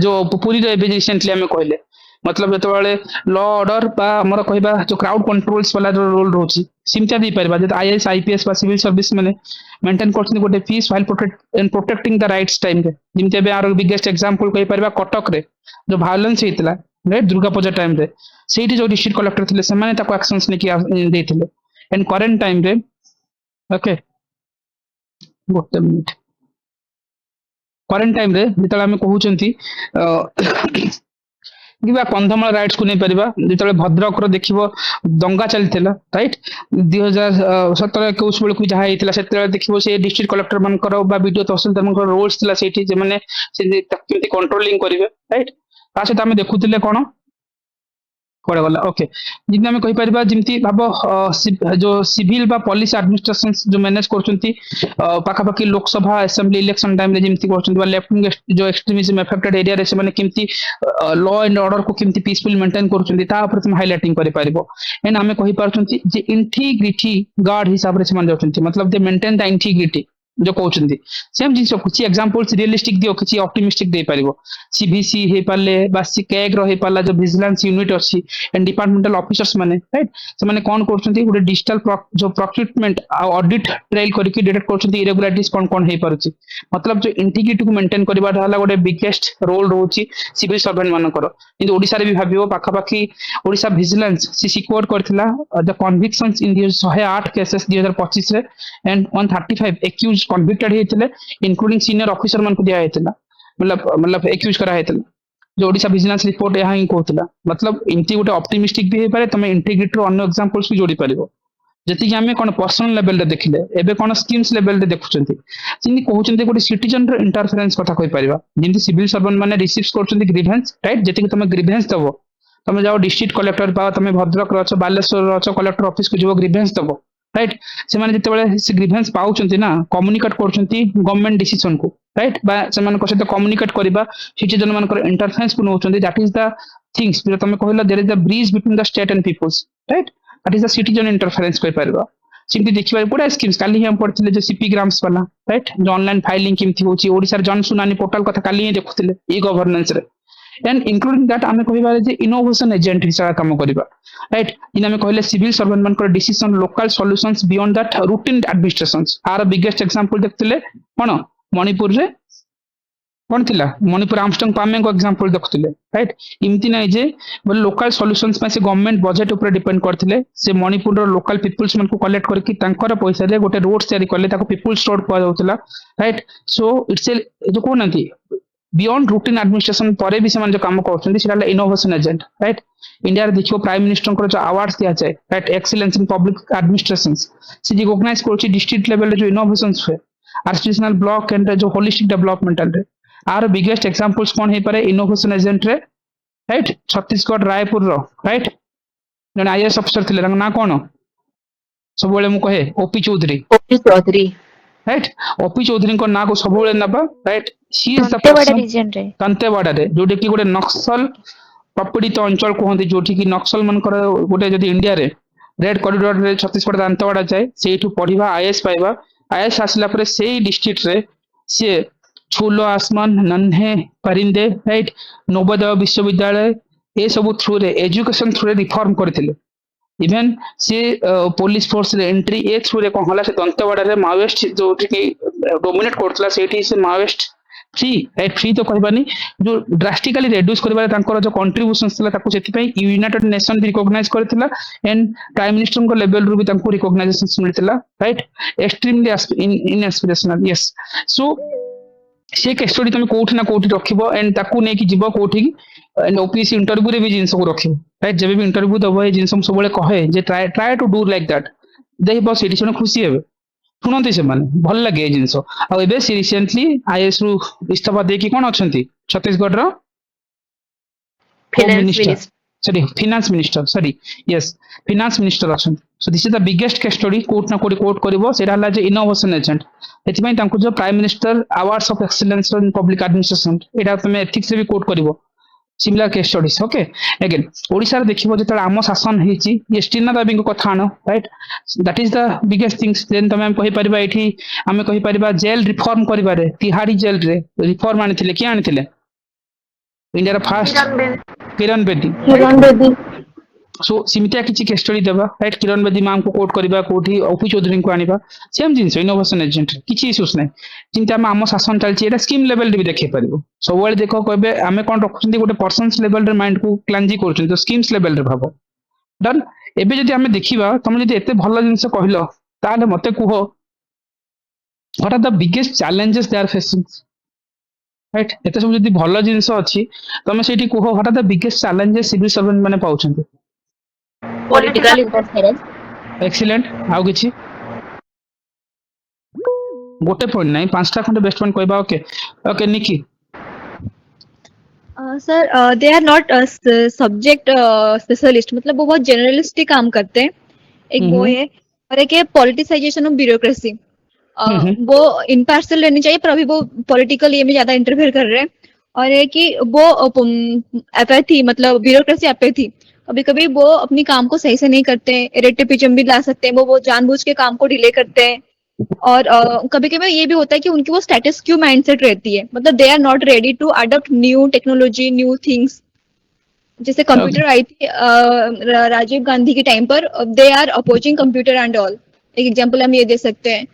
जो पूरी रे रिसेंटली हमें कहले मतलब जते वाले लॉ ऑर्डर बा हमर कहबा जो क्राउड कंट्रोल्स वाला जो रोल रहउची सिमता दी परबा जे आईएएस आईपीएस बा सिविल सर्विस माने मेंटेन करथि गोटे peace while protecting the rights time रे जिमते बे आरो बिगेस्ट एग्जांपल कहि परबा कटक रे जो violence हेतिला right Durga Puja time रे सेठी जो डिस्ट्रिक्ट कलेक्टर थिले से माने ताको एक्शंस ने कि देथिले एंड करंट टाइम रे ओके गोटे मिनिट करंट टाइम रे जेतला हम कहउचंती किबा कंधमाल राइट्स को नहीं परिबा जेतले भद्रक रो देखिबो दंगा चलथिला राइट 2017 21 बेल को जहा हेतिला सेतले देखिबो से डिस्ट्रिक्ट कलेक्टर मन करो बा वीडियो तहसीलदार मन करो रोल्स थिला सेठी जे माने से केमति कंट्रोलिंग करिवे राइट ता से हम देखुतिले कोन कोडे गला ओके जिन हम कहि परिबा जिमती भाबो जो सिविल बा पुलिस एडमिनिस्ट्रेशन जो मैनेज करचंती पाखा पाखी लोकसभा असेंबली इलेक्शन टाइम रे जिमती करचंती बा लेफ्ट विंग जो एक्सट्रीमिज्म अफेक्टेड एरिया रे से माने किमती लॉ एंड ऑर्डर को किमती पीसफुल मेंटेन करचंती ता ऊपर तुम हाइलाइटिंग करि परिबो एंड हमें कहि परचंती जे इंटीग्रिटी गार्ड हिसाब रे से मान जाउचंती मतलब दे मेंटेन द इंटीग्रिटी जो कहउचंती सेम जिंस कुछ एग्जांपल्स रियलिस्टिक दियो किछि ऑप्टिमिस्टिक दे परिबो सीबीसी हे पाले बा कैग रो हे पाला जो विजिलेंस यूनिट अछि एंड डिपार्टमेंटल ऑफिसर्स माने राइट से माने कोन करछंती गुटे डिजिटल जो प्रोक्यूरमेंट ऑडिट ट्रायल करके डिटेक्ट करछंती इरेगुलरिटीज कोन हे परछि मतलब जो इंटीग्रिटी को मेंटेन करबा हला गुटे बिगेस्ट रोल रहउछि सिविल सर्वेंट मानकर किंतु ओडिसा रे भी भाबियो पाखा पाखी ओडिसा विजिलेंस सी सिक्योर करथिला द कन्विक्शंस इन 108 केसेस 2025 रे एंड 135 एक्यूज कन्विक्टेड हेतिले इंक्लूडिंग सीनियर ऑफिसर मन को दिया हेतिला मतलब एक्यूज करा हेतिला जो ओडिसा विजिलेंस रिपोर्ट यहां ही कहतला मतलब इनती गुटे ऑप्टिमिस्टिक भी हे पारे तमे इंटीग्रिटी रो अन्य एग्जांपल्स भी जोड़ी परिबो जति कि हमें कोन पर्सनल लेवल रे देखिले एबे कोन स्कीम्स लेवल रे देखुचंती जिनि कहउचंती गुटे सिटीजन रो इंटरफेरेंस कथा कहि परिबा जिनि सिविल सर्वेंट माने रिसीव्स करचंती ग्रीवेंस राइट जति कि तमे ग्रीवेंस दबो तमे जाओ डिस्ट्रिक्ट कलेक्टर बा तमे भद्रक रो छ बालेश्वर रो छ कलेक्टर ऑफिस को जो ग्रीवेंस दबो राइट से माने जते बेले से ग्रीवेंस पाउचंती ना कम्युनिकेट करचंती गवर्नमेंट डिसीजन को राइट बा से माने को कम्युनिकेट करबा सिटीजन मान कर इंटरफेरेंस को नउचंती दैट इज द थिंग्स जो तमे कहला there is the bridge between the state and people's right that is the citizen interference कोइ परबा सिंपली देखिबा पूरा स्कीम्स काली हम पढ़थिले जो सीपी ग्राम्स वाला राइट जो ऑनलाइन फाइलिंग केमथि होची ओडिसा जन सुनानी पोर्टल कथा काली ही देखुथिले ई गवर्नेंस रे एंड इंक्लूडिंग दैट आमे कहिबा जे इनोवेशन एजेंट हिसाब काम करबा राइट इन आमे कहले सिविल सर्वेंट मान कर decision local solutions beyond that routine administrations are biggest example देखथिले कोन मणिपुर रे कौन थिला मणिपुर आर्मस्ट्रंग पामे को एग्जांपल देखुथिले राइट इमती नै जे बोले लोकल सॉल्यूशंस में से गवर्नमेंट बजेट ऊपर डिपेंड करथिले से मणिपुर रो लोकल पीपल्स मन को कलेक्ट करके तांकर पैसा दे गोटे रोड तैयारी करले ताको पीपल्स रोड कह जाउतला राइट सो इट्स ए जो कोन नथी बियॉन्ड रूटीन एडमिनिस्ट्रेशन परे भी से जो काम करछन्ती सेटा इनोवेशन एजेंट राइट इंडिया रे देखियो प्राइम मिनिस्टर को जो अवार्ड्स दिया जाए right excellence in public administration से रिकॉग्नाइज करछि डिस्ट्रिक्ट लेवल जो इनोवेशंस हुए आर्टिफिशियल ब्लॉक एंड जो होलिस्टिक डेवलपमेंटल रे आर बिगेस्ट एग्जांपल्स कौन है पारे इनोवेशन एजेंट रे राइट छत्तीसगढ़ रायपुर रो राइट जन आईएएस ऑफिसर थिले रंग ना कोन सब बेले मु कहे OP Chaudhary right OP Chaudhary को ना को सब बेले नबा right she is the Dantewada person region रे तंतेवाड़ा रे जोटे की गोटे नक्सल प्रपीड़ित अंचल कहते जोठी की नक्सल मनकर गोटे जदि इंडिया रे रेड कॉरिडोर रे छत्तीसगढ़ तंतेवाड़ा जाए सेठू पढ़िबा आईएएस पाइबा आईएएस आसला परे सेही डिस्ट्रिक्ट रे से छूलो आसमान नन्हे परिंदे राइट नवोदय विश्वविद्यालय ये सब थ्रू रे एजुकेशन थ्रू रे रिफॉर्म करथिले इवन से पुलिस फोर्स रे एंट्री ए थ्रू रे कहला से दंतेवाड़ा रे माओइस्ट जो कि डोमिनेट करथला सेठी से माओइस्ट फ्री राइट फ्री तो कहबानी जो ड्रास्टिकली रिड्यूस करबा तांकर जो कंट्रीब्यूशन थला ताकू सेति पई यूनाइटेड नेशन रिकॉग्नाइज करथिला एंड प्राइम मिनिस्टर को लेवल रु भी तांको रिकॉग्नाइजेशन मिलथिला right extremely in aspirational yes so से केस स्टडी तुम कोठी ना कोठी रखिबो एंड ताकू नै कि जीवो कोठी एंड ओपीएससी इंटरव्यू रे भी जिंस को रखिबो राइट जब भी इंटरव्यू दबो ए जिंस हम सबले कहे जे try to do like that देहि बस एडी सुन खुशी हेबे सुनते से माने भल लगे ए जिंस आ एबे से रिसेंटली आईएएस रु इस्तीफा दे कि कोन अछंती छत्तीसगढ़ रो finance minister sorry yes finance minister अछन so this is the biggest case study quote ना कोट करिवो सेटा हला जे इनोवेशन एजेंट एथि पई तांको जो prime minister awards of excellence in public administration एटा तमे एथिक्स रे भी कोट करिवो similar case studies okay again Odisha रे देखिबो जेतला आम शासन हेची ये स्टीना दाबी को कथा आनो right that is the biggest things then तमे हम कहि परिबा एठी हमें कहि परिबा जेल रिफॉर्म करिबारे तिहाड़ी जेल रे रिफॉर्म आनिथिले कि आनिथिले इंडिया रा फर्स्ट किरण बेदी सो सिमितिया किछि केस स्टडी देबा राइट किरण बेदी माम को कोट करबा कोठी ओपी चौधरी को आनिबा सेम जिंस इनोवेशन एजेंट किछि इश्यूज नै चिंता हम आम शासन चलछि एटा स्कीम लेवल रे भी देखै परिबो सब बेले देखो कहबे हमें कोन रखछन्ती गोटे पर्सन्स लेवल रे माइंड को क्लांजी करछन्ती तो स्कीम्स लेवल रे भाबो डन एबे जदि हमें देखिबा तुम जदि एते भलो जिंस कहलो ताले मते कुहो what are the biggest challenges they are facing right एते सब जदि भलो जिंस अछि तमे सेठी कुहो what are the biggest challenges civil servant माने पाउछन्ती पॉलिटिकल इंटरफेरेंस एक्सीलेंट आउ किछि गोटे पॉइंट नहीं पांचटा खंड बेस्ट पॉइंट कहबा ओके ओके निकी sir they are not subject specialist मतलब वो बहुत जनरलिस्टिक काम करते हैं एक वो है और एक है पॉलिटिसाइजेशन ऑफ ब्यूरोक्रेसी वो इम्पार्शियल रहनी चाहिए पर अभी वो पॉलिटिकल ये में ज्यादा इंटरफेयर कर रहे हैं और है कि वो एपैथी मतलब ब्यूरोक्रेसी एपैथी कभी कभी वो अपनी काम को सही से नहीं करते हैं रेटिपिज्म भी ला सकते हैं वो जानबूझ के काम को डिले करते हैं और कभी कभी ये भी होता है कि उनकी वो स्टेटस क्यू माइंडसेट रहती है मतलब they are not ready to adopt new technology new things जैसे कंप्यूटर आई थी राजीव गांधी के टाइम पर they are opposing computer and all एक एग्जांपल हम ये दे सकते हैं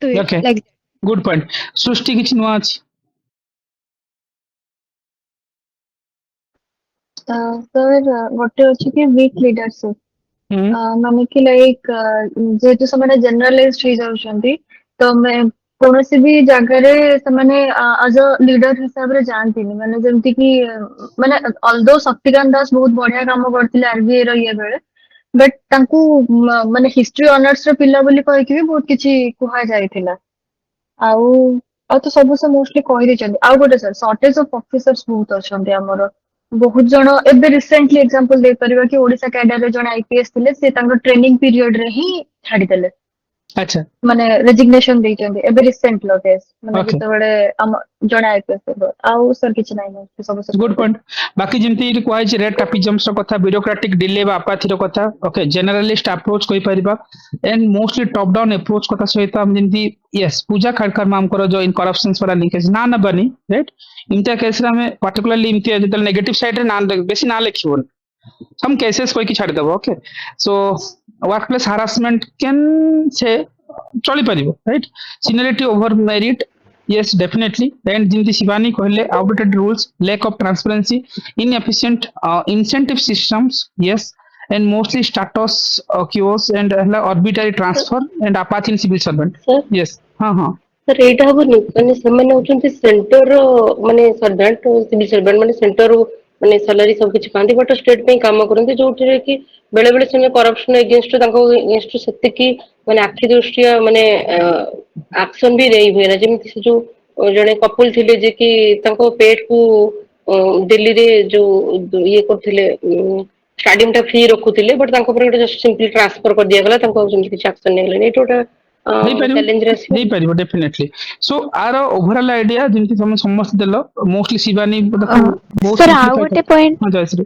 तो लाइक गुड पॉइंट सृष्टि किछि नुआ अछि सर गोटे अछि कि वीक लीडरशिप माने कि लाइक जेतु समय जनरलाइज्ड हो जाउछंती तो मैं कोनोसी भी जगह रे समाने एज अ लीडर हिसाब रे जानतीनी माने जेमति कि माने ऑल्दो शक्तिकांत दास बहुत बढ़िया काम करथिले आरबीआई रो ये बेले बट तांकू माने हिस्ट्री ऑनर्स रो पिला बोली कहि कि बहुत किछि कुहा जायथिला आउ आ तो सब से मोस्टली कहि देछंती आउ गोटे सर शॉर्टेज ऑफ ऑफिसर्स बहुत अछंती हमर बहुत जन एबे रिसेंटली एग्जांपल दे परिबा कि ओडिसा कैडर रे जन आईपीएस थिले से तांको ट्रेनिंग पीरियड रे ही छाडी देले अच्छा माने रेजिग्नेशन दे चंदी एबे रिसेंट लो केस माने जते बडे जन आईपीएस आउ सर किछ नै नै सब से गुड पॉइंट बाकी जेमती इट क्वाइज रेड टैपिजम्स रो कथा ब्यूरोक्रेटिक डिले बा अपाथि रो कथा ओके जनरलिस्ट अप्रोच कोइ परिबा and mostly top down approach कथा सहित हम जेमती यस पूजा खड़खर माम करो जो इन करप्शंस वाला लिंकेज ना बनी राइट इनता केस रे हमें पर्टिकुलरली इनते जतल नेगेटिव साइड रे ना बेसी ना लिखिबो some cases कोई की छाड़ देबो ओके सो वर्कप्लेस हरासमेंट कैन से चली परिबो right seniority over merit Yes, definitely. And ଯେମିତି ଶିବାନୀ କହିଲେ outdated rules, lack of transparency, inefficient incentive systems, yes, and mostly status quos and ହେଲା arbitrary transfer and apathy in civil servant. Sir Yes, हाँ हाँ sir ଏଇଟା ହବନି ମାନେ ସେମାନେ ହଉଛନ୍ତି ସେଣ୍ଟର ମାନେ ସର୍ଭାଣ୍ଟ ସିଭିଲ ସର୍ଭାଣ୍ଟ ମାନେ ସେଣ୍ଟର ମାନେ ସାଲାରୀ ସବୁ କିଛି ପାଆନ୍ତି ବଟ୍ ଷ୍ଟେଟ୍ ପାଇଁ କାମ କରନ୍ତି ଯୋଉଥିରେ କି ବେଳେ ବେଳେ ସେମାନେ କରପସନ ଏଗେନଷ୍ଟ ତାଙ୍କ ଏଗେନଷ୍ଟ ସେତିକି ମାନେ ଆଖି ଦୃଷ୍ଟିଆ ମାନେ ଆକ୍ସନ ବି ନେଇ ହୁଏ ନା ଯେମିତି ସେ ଯୋଉ ଜଣେ କପୁଲ ଥିଲେ ଯେ କି ତାଙ୍କ ପେଟ କୁ ଦିଲ୍ଲୀରେ ଯୋଉ ଇଏ କରୁଥିଲେ ଷ୍ଟାଡିୟମ ଟା ଫ୍ରି ରଖୁଥିଲେ ବଟ୍ ତାଙ୍କ ଉପରେ ଗୋଟେ ଜଷ୍ଟ ସିମ୍ପଲି ଟ୍ରାନ୍ସଫର କରିଦିଆଗଲା ତାଙ୍କୁ ଆଉ ସେମିତି କିଛି ଆକ୍ସନ ନେଇଗଲେନି ଏଇଟା ଗୋଟେ ହେଇପାରିବ ଚ୍ୟାଲେଞ୍ଜରେ ଆସିବ ହେଇପାରିବ ଡେଫିନେଟଲି ସୋ ଆର ଓଭରଅଲ ଆଇଡିଆ ଯେମିତି ତମେ ସମସ୍ତେ ଦେଲ ମୋଷ୍ଟଲି ଶିବାନୀ ତାକୁ ବହୁତ sir ଆଉ simplify ଗୋଟେ କରି point ହଁ ଜୟଶ୍ରୀ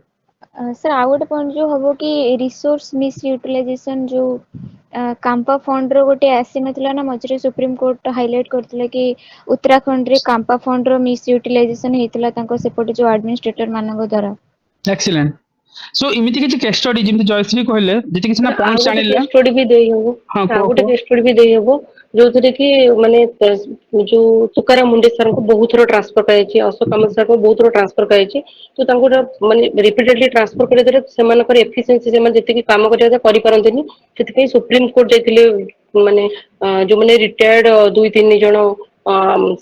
सर ଆଉ ଗୋଟେ point ଯୋଉ ହବ କି resource misutilisation ଯୋଉ କାମ୍ପା ଫଣ୍ଡ ର ଗୋଟେ ଆସିନଥିଲା ନା ମଝିରେ ସୁପ୍ରିମ କୋର୍ଟ ହାଇଲାଇଟ କରିଥିଲେ କି ଉତ୍ତରାଖଣ୍ଡ ରେ କାମ୍ପା ଫଣ୍ଡ ର ମିସୟୁଟିଲାଇଜେସନ ହେଇଥିଲା ତାଙ୍କ ସେପଟେ ଯୋଉ ଆଡମିନିଷ୍ଟ୍ରେଟର ମାନଙ୍କ ଦ୍ୱାରା ଏକ୍ସିଲେଣ୍ଟ ସୋ ଏମିତି କିଛି କେସ୍ ଷ୍ଟଡି ଯେମିତି ଜୟଶ୍ରୀ କହିଲେ ଯେତିକି ସିନା ଆଉ ପଏଣ୍ଟ ଗୋଟେ ଜାଣିଲେ କେସ୍ ଷ୍ଟଡି ବି ଦେଇ ହବ ହଁ ଆଉ କୁହ ଗୋଟେ କୁହ କେସ୍ ଷ୍ଟଡି ବି ଦେଇ ହବ ଯୋଉଥିରେ କି ମାନେ ଯୋଉ ତୁକାରାମ ମୁଣ୍ଡେ ସାର୍ଙ୍କୁ ବହୁତ ଥର ଟ୍ରାନ୍ସଫର କରାଯାଇଛି ଅଶୋକ କାମତ ସାର୍ଙ୍କୁ ବହୁତ ଥର ଟ୍ରାନ୍ସଫର କରାଯାଇଛି ତ ତାଙ୍କୁ ମାନେ ରିପିଟେଡଲି ଟ୍ରାନ୍ସଫର କରିବା ଦ୍ୱାରା ସେମାନଙ୍କର ଏଫିସିଏନ୍ସି ସେମାନେ ଯେତିକି କାମ କରିବା କଥା କରିପାରନ୍ତିନି ସେଥିପାଇଁ ସୁପ୍ରିମ କୋର୍ଟ ଯାଇଥିଲେ ମାନେ ଯୋଉମାନେ ରିଟାୟାର୍ଡ 2-3 ଜଣ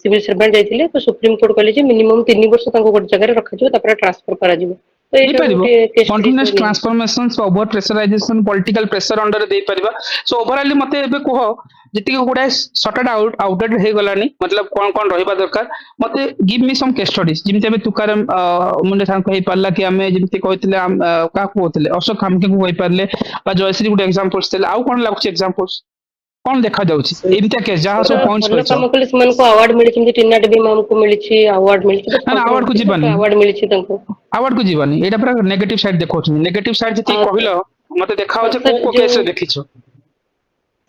ସିଭିଲ ସର୍ଭାଣ୍ଟ ଯାଇଥିଲେ ତ ସୁପ୍ରିମ କୋର୍ଟ କହିଲେ ଯେ ମିନିମମ୍ 3 ବର୍ଷ ତାଙ୍କୁ ଗୋଟେ ଜାଗାରେ ରଖାଯିବ ତାପରେ ଟ୍ରାନ୍ସଫର କରାଯିବ ତ ଏଇଟା ହେଇପାରିବ ଗୋଟେ case study continuous transformation over pressurisation political pressure under ଦେଇପାରିବା ସୋ ଓଭରଅଲି ମତେ ଏବେ କୁହ ଯେତିକି ଗୁଡାଏ ସର୍ଟେଡ ଆଉଟଡେଟ ହେଇଗଲାଣି ମତଲବ କଣ କଣ ରହିବା ଦରକାର ମତେ ଗିଭ୍ ମି ସମ୍ କେସ୍ ଷ୍ଟଡିଜ ଯେମିତି ଆମେ ତୁକାରାମ ମୁଣ୍ଡେ ସାର୍ଙ୍କୁ ହେଇପାରିଲା କି ଆମେ ଯେମିତି କହିଥିଲେ କାହାକୁ କହୁଥିଲେ ଅଶୋକ ଖାମକେଙ୍କୁ କହିପାରିଲେ ବା ଜୟଶ୍ରୀ ଗୋଟେ ଏକ୍ସାମ୍ପଲ୍ସ ଥିଲେ ଆଉ କଣ ଲାଗୁଛି ଏକ୍ସାମ୍ପଲ୍ସ କଣ ଦେଖାଯାଉଛି Sir, ଏମିତିଆ କେସ୍ ଯାହା sir, ସବୁ ପୁରା ପଏଣ୍ଟସ ଭଲ କହିଛ କାମ କଲେ ସେମାନଙ୍କୁ ଆୱାର୍ଡ ମିଳିଛି ଯେମିତି ଟିନା ଦେବୀ ମ୍ୟାମଙ୍କୁ ମିଳିଛି ଆୱାର୍ଡ ମିଳିଛି ବଟ୍ ନା ଆୱାର୍ଡ କୁ କଣ୍ଟ୍ରୋଭର୍ସି ବଟ୍ ଯିବାନି ଆୱାର୍ଡ ମିଳିଛି ତାଙ୍କୁ ଆୱାର୍ଡ କୁ ଯିବାନି ଏଇଟା ପୁରା ନେଗେଟିଭ ସାଇଡ ଦେଖାଉଛନ୍ତି ନେଗେଟିଭ ସାଇଡ ଯେତିକି କହିଲ ମତେ ଦେଖା ହଉଛି କୋଉ ସାର୍ କୋଉ ଯୋଉ କେସରେ ଦେଖିଛ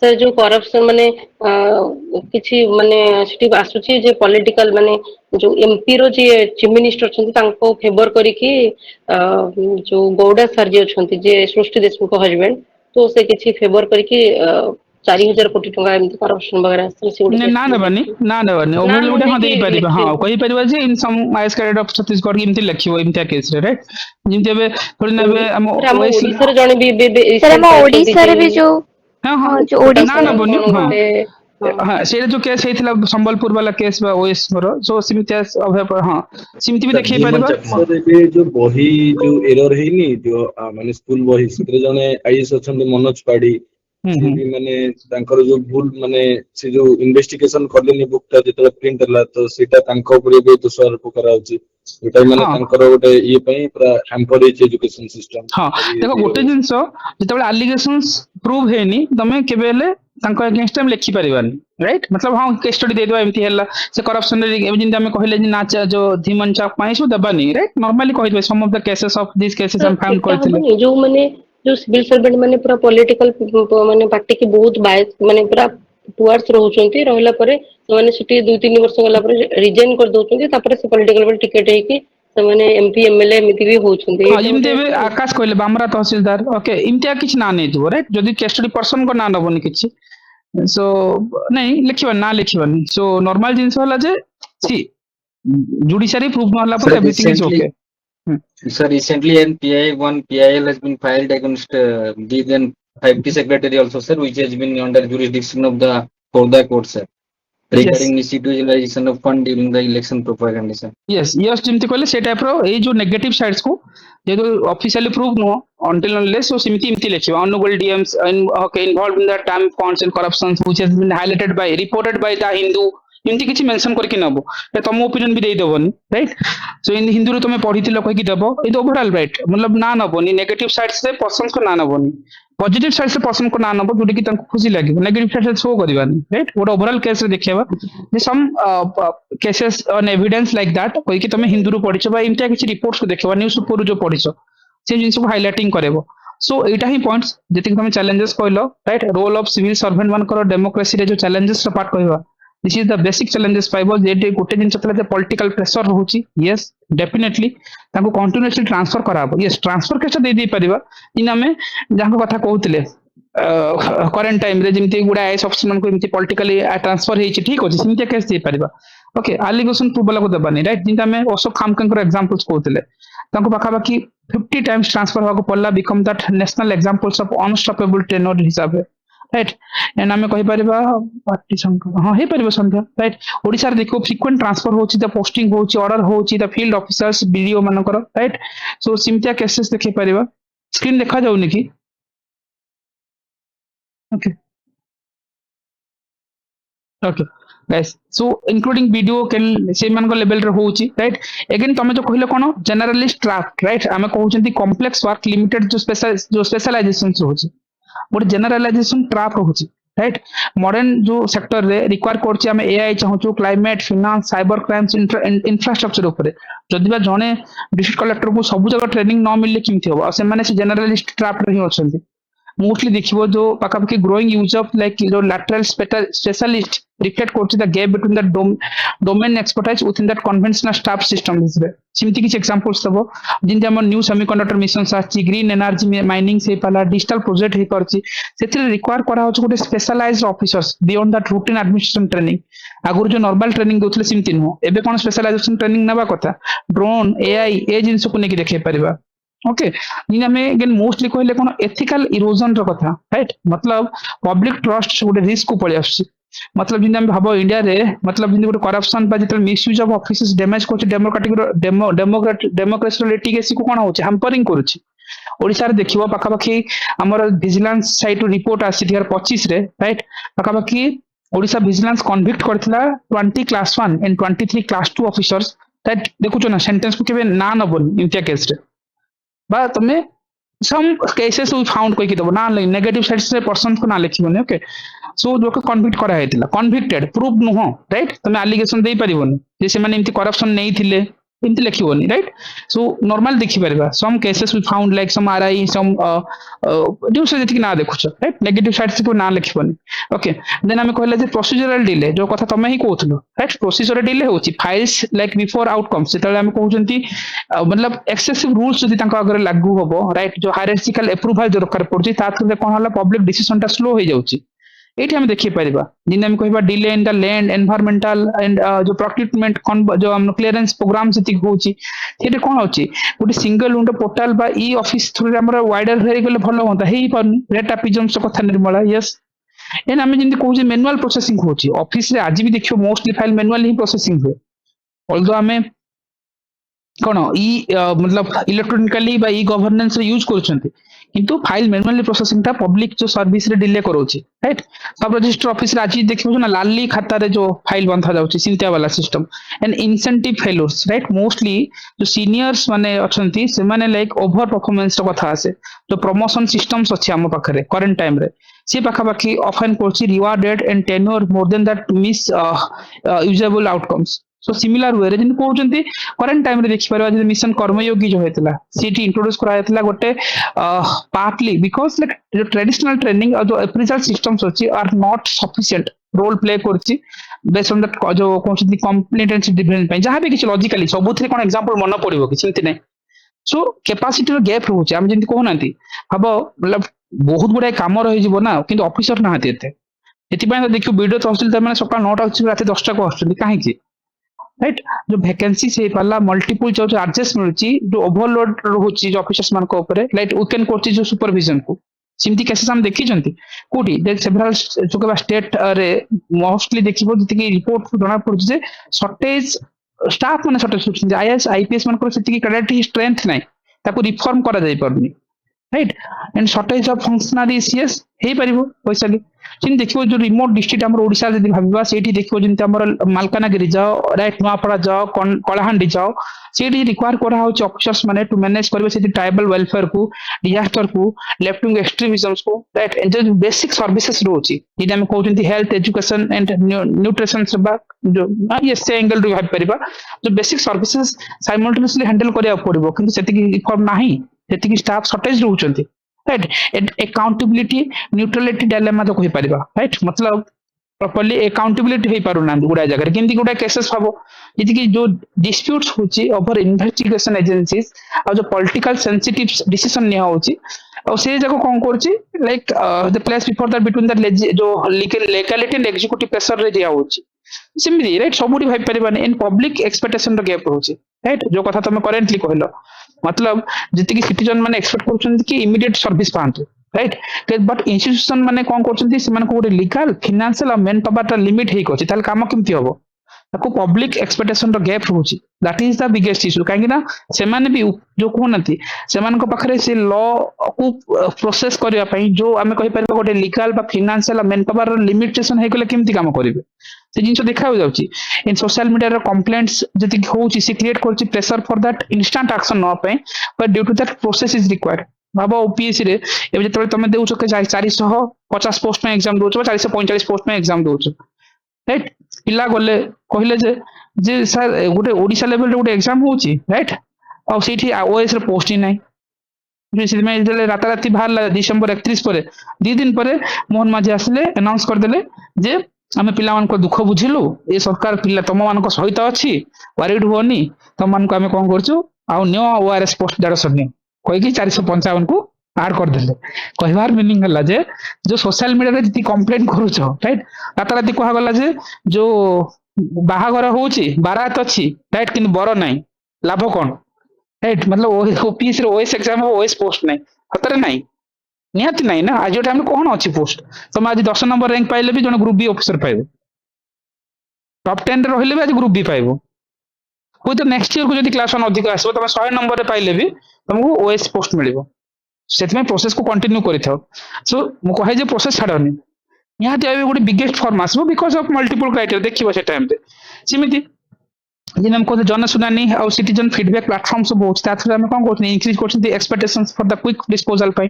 ସାର୍ ଯୋଉ କରପସନ ମାନେ କିଛି ମାନେ ସେଠି ଆସୁଛି ଯେ ପଲିଟିକାଲ ମାନେ ଯୋଉ ଏମପି ର ଯିଏ ଚିଫ ମିନିଷ୍ଟର ଅଛନ୍ତି ତାଙ୍କୁ ଫେଭର କରିକି ଯୋଉ ଗୌଡା ସାର୍ ଯିଏ ଅଛନ୍ତି ଯେ ସୃଷ୍ଟି ଦେଶମୁଖ ହଜବେଣ୍ଡ ତ ସେ କିଛି ଫେଭର କରିକି 4,000 କୋଟି ଟଙ୍କା ଏମିତି କରପସନ ବଗେରା ଆସିଥିଲା ସେ ଗୋଟେ କେସ୍ ନା ମୁଁ ନେବାନି ଦେଖିଥିଲି ନା ନେବାନି ନା ଓଭରଅଲ ନ ଗୋଟେ ହଁ ନେଇକି ଦେଇପାରିବା ହଁ ଲେଖିବାକୁ କହିପାରିବା ଯେ ଇନ ସମ୍ ଆଇଏସ୍ କ୍ୟାଡେଟ୍ ଅଫ ଛତିଶଗଡ଼ ଏମିତି ଲେଖିବ ଏମିତିଆ କେସରେ ରାଇଟ୍ ଯେମିତି ଏବେ ଥୋଡ଼ି ନା ଏବେ ଆମ ସାର୍ ଆମ ଓଏସି ଓଡିଶାରେ ଜଣେ ବି ଏବେ sir ରିସେଣ୍ଟ ଆମ ପାଇଛନ୍ତି ଯେ ଓଡିଶାରେ ବି ଯୋଉ ହଁ ହଁ ହଁ ଯୋଉ ନା ଓଡିଶାରେ ନେବନି କଣ ହଁ ଗୋଟେ ହଁ ସେଇଟା ଯୋଉ କେସ୍ ହେଇଥିଲା ସମ୍ବଲପୁର ବାଲା କେସ୍ ବା ଓଏସ୍ ର ସୋ ସେମିତିଆ ହଁ ସେମିତି ବି sir, ଦେଖେଇ ଧୀମାନ ପାରିବା ଚାକମା sir ଏବେ ଯୋଉ ବହି ଯୋଉ ଏରର ହେଇନି ଯୋଉ ମାନେ ସ୍କୁଲ ବହି ସେଥିରେ ଜଣେ ଆଇଏସ୍ ଅଛନ୍ତି ମନୋଜ ପାଢୀ ହୁଁ ସିଏ ହୁଁ ବି ମାନେ ତାଙ୍କର ଯୋଉ ଭୁଲ ମାନେ ସେ ଯୋଉ ଇନଭେଷ୍ଟିଗେସନ କଲେନି ବୁକ୍ ଟା ଯେତେବେଳେ ପ୍ରିଣ୍ଟ ହେଲା ତ ସେଇଟା ତାଙ୍କ ଉପରେ ବି ଦୋଷାରୋପ କରାଯାଉଛି ଯୋଉଟା ମାନେ ହଁ ତାଙ୍କର ଗୋଟେ ଇଏ ପାଇଁ ପୁରା ହ୍ୟାମ୍ପର ହେଇଛି ଏଜୁକେସନ ସିଷ୍ଟମ ହଁ ଦେଖ ଗୋଟେ ଜିନିଷ ଯେତେବେଳେ ଆଲିଗେସନ୍ସ ପ୍ରୁଭ ହେଇନି ତମେ କେବେ ହେଲେ ତାଙ୍କ ଏଗେନଷ୍ଟ ଆମେ ଲେଖିପାରିବାନି ରାଇଟ୍ ମତଲବ ହଁ କେସ୍ ଷ୍ଟଡି ଦେଇଦେବା ଏମିତି ହେଲା ସେ କରପସନରେ ଯେମିତି ଆମେ କହିଲେ ଯେ ନା ଯୋଉ ଧୀମନ ଚାପ ପାଇଁ ସବୁ ଦେବାନି ରାଇଟ୍ ନର୍ମାଲି କହିଦେବା some of the cases of this cases ଆମେ ଫାଉଣ୍ଡ ସେଟା କରିଥିଲେ ହବନି ଯୋଉମାନେ ଯୋଉ ସିଭିଲ ସର୍ଭେଣ୍ଟ ମାନେ ପୁରା ପଲିଟିକାଲ ମାନେ ପାର୍ଟିକି ବହୁତ ବାୟସ ମାନେ ପୁରା ଟୁୱାର୍ଡସ ରହୁଛନ୍ତି ରହିଲା ପରେ ସେମାନେ ସେଠି 2-3 ବର୍ଷ ଗଲା ପରେ ରିଜାଇନ କରିଦଉଛନ୍ତି ତାପରେ ସେ ପଲିଟିକାଲ ଟିକେଟ ହେଇକି ସେମାନେ ଏମପି ଏମଏଲଏ ଏମିତି ବି ହଉଛନ୍ତି ହଁ ଏଇଟା ଯେମିତି ଗୋଟେ ଏବେ ଆକାଶ କହିଲେ ବାମରା ତହସିଲଦାର ଓକେ ଏମିତିଆ କିଛି ନାଁ ନେଇଥିବ ରାଇଟ୍ ଯଦି କେଷ୍ଟଡି ପର୍ସନଙ୍କ ନାଁ ନବନି କିଛି ସୋ ନାଇଁ ଲେଖିବାନି ନାଁ ଲେଖିବାନି ସୋ ନର୍ମାଲ ଜିନିଷ ହେଲା ଯେ ସି ଜୁଡିସିଆରି ପ୍ରୁଭ୍ ନହେଲା Sir, ପରେ everything is okay recently an PI one PIL has been filed against the then 5T secretary also, sir, which has been under jurisdiction of the Khorda court, sir, yes regarding misutilization of fund during the election propaganda, sir. yes yes ଯେମିତି କହିଲେ ସେ ଟାଇପର ଏଇ ଯୋଉ negative sides କୁ ଯେହେତୁ officially prove ନୁହଁ until unless so ସେମିତି ଏମିତି ଲେଖିବା Angul DMs okay involved in the time funds and corruptions which has been highlighted by reported by the Hindu ଏମିତି କିଛି ମେନସନ କରିକି ନବ ତମ ଓପିନିଅନ ବି ଦେଇଦବନି ରାଇଟ୍ ସୋ ହିନ୍ଦୁରୁ ତମେ ପଢିଥିଲ କହିକି ଦବ ଏଇ ଓଭରଅଲ ରାଇଟ୍ ମତଲବ ନା ନବନି ନେଗେଟିଭ ସାଇଡ୍ସରେ ପର୍ସନ୍ସଙ୍କ ନାଁ ନବନି ପଜିଟିଭ ସାଇଡ୍ସରେ ପର୍ସନ୍ସଙ୍କ ନାଁ ନବ ଯୋଉଟାକି ତାଙ୍କୁ ଖୁସି ଲାଗିବ ନେଗେଟିଭ ସାଇଡ୍ସରେ ଶୋ କରିବାନି ରାଇଟ୍ ଗୋଟେ ଓଭରଅଲ କେସରେ ଦେଖେଇବା ଯେ some cases on evidence like that କହିକି ତମେ ହିନ୍ଦୁରୁ ପଢିଛ ବା ଏମିତିଆ କିଛି ରିପୋର୍ଟକୁ ଦେଖିବା ନ୍ୟୁଜ ପେପରରୁ ଯୋଉ ପଢିଛ ସେ ଜିନିଷକୁ ହାଇଲାଇଟିଂ କରିବ ସୋ ଏଇଟା ହିଁ ପଏଣ୍ଟସ ଯେତିକି ତମେ ଚ୍ୟାଲେଞ୍ଜେସ୍ କହିଲ right role of civil servant ମାନଙ୍କର ଡେମୋକ୍ରେସିରେ ଯୋଉ ଚ୍ୟାଲେଞ୍ଜେସ୍ ପାର୍ଟ କହିବା this is the basic challenges ପାଇବ ଯେଠି ଗୋଟେ ଜିନିଷ ଥିଲା ପଲିଟିକାଲ ପ୍ରେସର ରହୁଛି ୟେସ୍ ଡେଫିନେଟଲି ତାଙ୍କୁ କଣ୍ଟିନ୍ୟୁଅସଲି ଟ୍ରାନ୍ସଫର କରାହବ ୟେସ୍ ଟ୍ରାନ୍ସଫର କେସଟା ଦେଇପାରିବା କିନ୍ତୁ ଆମେ ଯାହାଙ୍କ କଥା କହୁଥିଲେ करेन्ट टाइम रे जेमती गुडा आईएएस ऑफिसर मन को एमती पॉलिटिकली ट्रांसफर हेछि ठीक अछि सिमती केस दे परिबा ओके एलिगेशन प्रूफ को दबानी राइट जिंता में अशोक खामकर एग्जांपल्स कहउतले तांको पाखापाखि 50 टाइम्स ट्रांसफर होगा पड़ला become that national examples of unstoppable tenure हिसाब रे राइट एंड आमे कहि परिबा पार्टी संख्या हां हे परिबा संख्या राइट ओडिसा रे देखो फ्रीक्वेंट ट्रांसफर होछि द पोस्टिंग होछि ऑर्डर होछि द फील्ड ऑफिसर्स बीडीओ मानकर राइट सो सिमतिया केसेस देखि परिबा स्क्रीन देखा जाउनी कि okay okay guys so including BDO कैन से मान को लेवल रे होउची राइट अगेन तमे जो कहिलो कोन जनरलिस्ट ट्रैक राइट आमे कहउचंती कॉम्प्लेक्स वर्क लिमिटेड जो स्पेशलाइजेशन होउची बट जनरलाइजेशन ट्रैप होउची राइट मॉडर्न जो सेक्टर रे रिक्वायर करछि आमे एआई चाहूछु climate finance cyber crimes infrastructure ऊपर जदि बा जने डिस्ट्रिक्ट कलेक्टर को सब जगह ट्रेनिंग न मिलले किमथि हो आ से माने से जनरलिस्ट ट्रैप रे ही अछंती मोस्टली देखिबो जो पाखापाखि ग्रोइंग यूज ऑफ लाइक जो लैटरल स्पेशलिस्ट रिफ्लेक्ट करछि the gap between the domain expertise within that conventional staff system दिसरे सिमति किछ एग्जांपल्स दबो जिंदे हम न्यू सेमीकंडक्टर मिशन साची ग्रीन एनर्जी माइनिंग से पाला डिजिटल प्रोजेक्ट ही करछि सेतिर रिक्वायर करा होछ गोटे specialised officers beyond that routine administration training आगुर जो नॉर्मल ट्रेनिंग दोथले सिमति नो एबे कोन स्पेशलाइजेशन ट्रेनिंग नेबा कथा ड्रोन एआई ए जिंस को नेकी देखे परिबा ओके जिन हमें अगेन मोस्टली कहले कोन एथिकल इरोजन रो कथा राइट मतलब पब्लिक ट्रस्ट गोटे रिस्क को पळे आछि मतलब जिन हम भाबो इंडिया रे मतलब जिन गोटे करप्शन बा जतल मिसयूज ऑफ ऑफिसेस डैमेज करछि डेमोक्रेसी लिटिगेसी को कोन होछि हैम्परिंग करछि ओडिसा रे देखिबो पाखापाखि हमर विजिलेंस साइट रिपोर्ट आसी 2025 रे राइट पाखापाखि ओडिसा विजिलेंस कन्विक्ट करथिला 20 class 1 and 23 class 2 officers right देखुचो ना सेंटेंस को केबे ना नबोनी इंतिया केस रे बा तमे सम केसेस वी फाउंड कोई कितब ना नेगेटिव साइड से पर्सन को ना लिखिबोनी ओके सो जो को कन्विक्ट करा हेतिला कन्विक्टेड प्रूफ नुह राइट तमे एलिगेशन देई परिबोनी जे से माने इनती करप्शन नहीं थिले इनती लिखिबोनी राइट सो नॉर्मल देखि परबा some cases we found like some RI some ड्यूस जति ना देखुछ राइट नेगेटिव साइड से को ना लिखिबोनी ओके देन हमें कहला जे प्रोसीजरल डिले जो कथा तमे ही कहथलो राइट प्रोसीजरल डिले होची फाइल्स लाइक बिफोर आउटकम्स सेतले हमें कहउचंती मतलब एक्सेसिव रूल्स जति तांका अगर लागू होबो राइट जो हायरार्किकल अप्रूवल जो दरकार पड़ची ता थ्रू कोन होला पब्लिक डिसीजन ता स्लो हो जाउची एठी हम देखि परिबा जिन हम कहबा delay in the land environmental and जो प्रोक्यूरमेंट जो हम क्लियरेंस प्रोग्राम जति होची सेटे कोन होची गोटे सिंगल विंडो पोर्टल बा ई ऑफिस थ्रू हमर वाइडर हेरि गेले भलो होता हेई पर रेट एपिजम से कथा निर्मला यस एन हम जिंदि कहूची मैनुअल प्रोसेसिंग होची ऑफिस रे आज भी देखियो मोस्टली फाइल मैनुअल ही प्रोसेसिंग हुए ऑल्दो हमें कोन ई मतलब इलेक्ट्रॉनिकली बा ई गवर्नेंस रे यूज करछंती किंतु फाइल मैनुअली प्रोसेसिंग ता पब्लिक जो सर्विस रे डिले करोची राइट सब रजिस्टर ऑफिस रे आज देखियो ना लाली खाता रे जो फाइल बंधा जाउची सिंतिया वाला system and incentive failures right mostly जो सीनियर्स माने अछंती से माने लाइक ओवर परफॉर्मेंस रो कथा आसे जो प्रमोशन सिस्टम्स अछि हम पाखरे करंट टाइम रे से पाखा पाखी ऑफन कोची rewarded and tenure more than that to misusable outcomes so similar way रे जिन कहउचंती करंट टाइम रे देखि परबा जे मिशन कर्मयोगी जो हेतला सीटी इंट्रोड्यूस करा हेतला गोटे पार्टली बिकॉज़ लाइक जो ट्रेडिशनल ट्रेनिंग और जो अप्रेजल सिस्टम्स अछि are not sufficient role play करछि बेस्ड ऑन दैट जो कहउचंती कॉम्प्लिटेंसी डिफरेंस पे जहां भी किछ लॉजिकली सबुथरे कोन एग्जांपल मन पड़िबो कि चिंती नै सो कैपेसिटी रो गैप रहउछि हम जिंती कहउनांती हबो मतलब बहुत गुडा काम रहि जिवो ना किंतु ऑफिसर ना हाते एते एति पय देखियो वीडियो तहसीलदार माने सकाळ 9टा अछि रात 10टा को आछथि काहे कि राइट जो वैकेंसी से पाला मल्टीपल जो चार्जेस मिलची जो ओवरलोड रहउची जो ऑफिसर्स मान को ऊपर लाइक वी कैन करची जो सुपरविजन को सिमती केसेस हम देखि जंती कोठी दे सेवरल जो के स्टेट रे मोस्टली देखिबो जति कि रिपोर्ट जणा पड़छ जे शॉर्टेज स्टाफ माने शॉर्टेज होछि आईएएस आईपीएस मान को सेति कि कैडेट स्ट्रेंथ नै ताको रिफॉर्म करा जाई परनी right and shortage of functionaries yes हे परिबो पैसा ले जिन देखिबो जो रिमोट डिस्ट्रिक्ट हमर ओडिसा जदि भाबिबा सेठी देखिबो जिनते हमर मालकानगिरी जाओ राइट नवापड़ा जाओ कलाहांडी जाओ सेठी रिक्वायर करा होछि ऑफिसर्स माने टू मैनेज करबे सेठी ट्राइबल वेलफेयर को डिजास्टर को लेफ्ट विंग एक्सट्रीमिज्म्स को राइट एंड जो बेसिक सर्विसेज रोछि जिन हम कहउछंती हेल्थ एजुकेशन एंड न्यूट्रिशन सेवा जो ये से एंगल रो भाबि परिबा जो बेसिक सर्विसेज साइमल्टेनियसली हैंडल करिया पड़िबो किंतु सेति कि रिफॉर्म नाही सेति कि स्टाफ शॉर्टेज रहउछंती राइट अकाउंटेबिलिटी न्यूट्रलिटी डायलेमा तो कहि परिबा राइट मतलब प्रॉपर्ली अकाउंटेबिलिटी हो पारु ना गुडा जगह केमती गुडा केसेस हबो जति कि जो डिस्प्यूट्स होची ओवर इन्वेस्टिगेशन एजेंसीज और जो पॉलिटिकल सेंसिटिव डिसीजन निया होची और से जगह कोन करची like the place before that between the जो लीगैलिटी एंड एग्जीक्यूटिव प्रेशर रे दिया होची सिमिली राइट सबुडी भाई परिबानी इन पब्लिक एक्सपेक्टेशन रो गैप होची राइट जो कथा तुम करेंटली कहलो मतलब जति कि सिटीजन माने एक्सपेक्ट करछन कि इमीडिएट सर्विस पांतु राइट बट इंस्टीट्यूशन माने कोन करछन सेमान को गोटे लीगल फाइनेंशियल और मेन पावर लिमिट हे कोची ताल काम केमती हबो ताको पब्लिक एक्सपेक्टेशन रो गैप होची that is the biggest issue काहे ना सेमाने भी जो कहनती सेमान को पाखरे से लॉ को प्रोसेस करिया पई जो हमें कहि परबो गोटे लीगल बा फाइनेंशियल और मेन पावर लिमिटेशन हे गेले केमती काम करिवे से जिनस देखा जाउची इन सोशल मीडिया रो कंप्लेंट्स जति होची से क्रिएट करची pressure for that instant action न पई but due to that process is required भाबो ओपीएससी रे एबे जतबे तमे देउछो के 450 पोस्ट में एग्जाम दोछो 445 पोस्ट में एग्जाम दोछो राइट पिला गले कहले जे सर गोटे ओडिसा लेवल रे गोटे एग्जाम होची राइट और सेठी ओएस रे पोस्ट ही नै जे सिमे जले राताराती बाहर डिसेंबर 31 परे 2 दिन परे मोहन माझी आसले अनाउंस कर देले जे आमे पिला मान को दुख बुझिलु ए सरकार पिला तम मान को सहित अछि वरीड होनी तम मान को आमे कोन करछु आ न्यो ओआरएस पोस्ट 150 ने कोई कि 455 को ऐड कर देले कहवार मीनिंग हला जे जो सोशल मीडिया रे जति कंप्लेंट करूछो राइट राताराती कहा गला जे जो बाहागर होची बारात अछि राइट किन बर नै लाभ कोन राइट मतलब ओपीएस रे ओएस एग्जाम ओएस पोस्ट नै हतरे नै निहाती नै ना आज टाइम कोन अछि पोस्ट तुम आज 10 नंबर रैंक पाइले भी जण ग्रुप बी ऑफिसर पाइबो टॉप 10 रे रहिले भी आज ग्रुप बी पाइबो कोइ तो नेक्स्ट ईयर को जदी क्लास 1 अधिक आसबो तुम 100 नंबर रे पाइले भी तुमको ओएस पोस्ट मिलिबो सेतमे प्रोसेस को कंटिन्यू करिथाओ सो मु कहे जे प्रोसेस छाडनी निहाती आबे गोटे बिगेस्ट फॉर्म आसबो बिकॉज ऑफ मल्टीपल क्राइटेरिया देखिबो से टाइम रे सिमिति जिन हम को जनसुनानी और सिटीजन फीडबैक प्लेटफॉर्म सब होछ ताथरे हम कोन कोन इंक्रीज करछन the expectations for the quick disposal पाई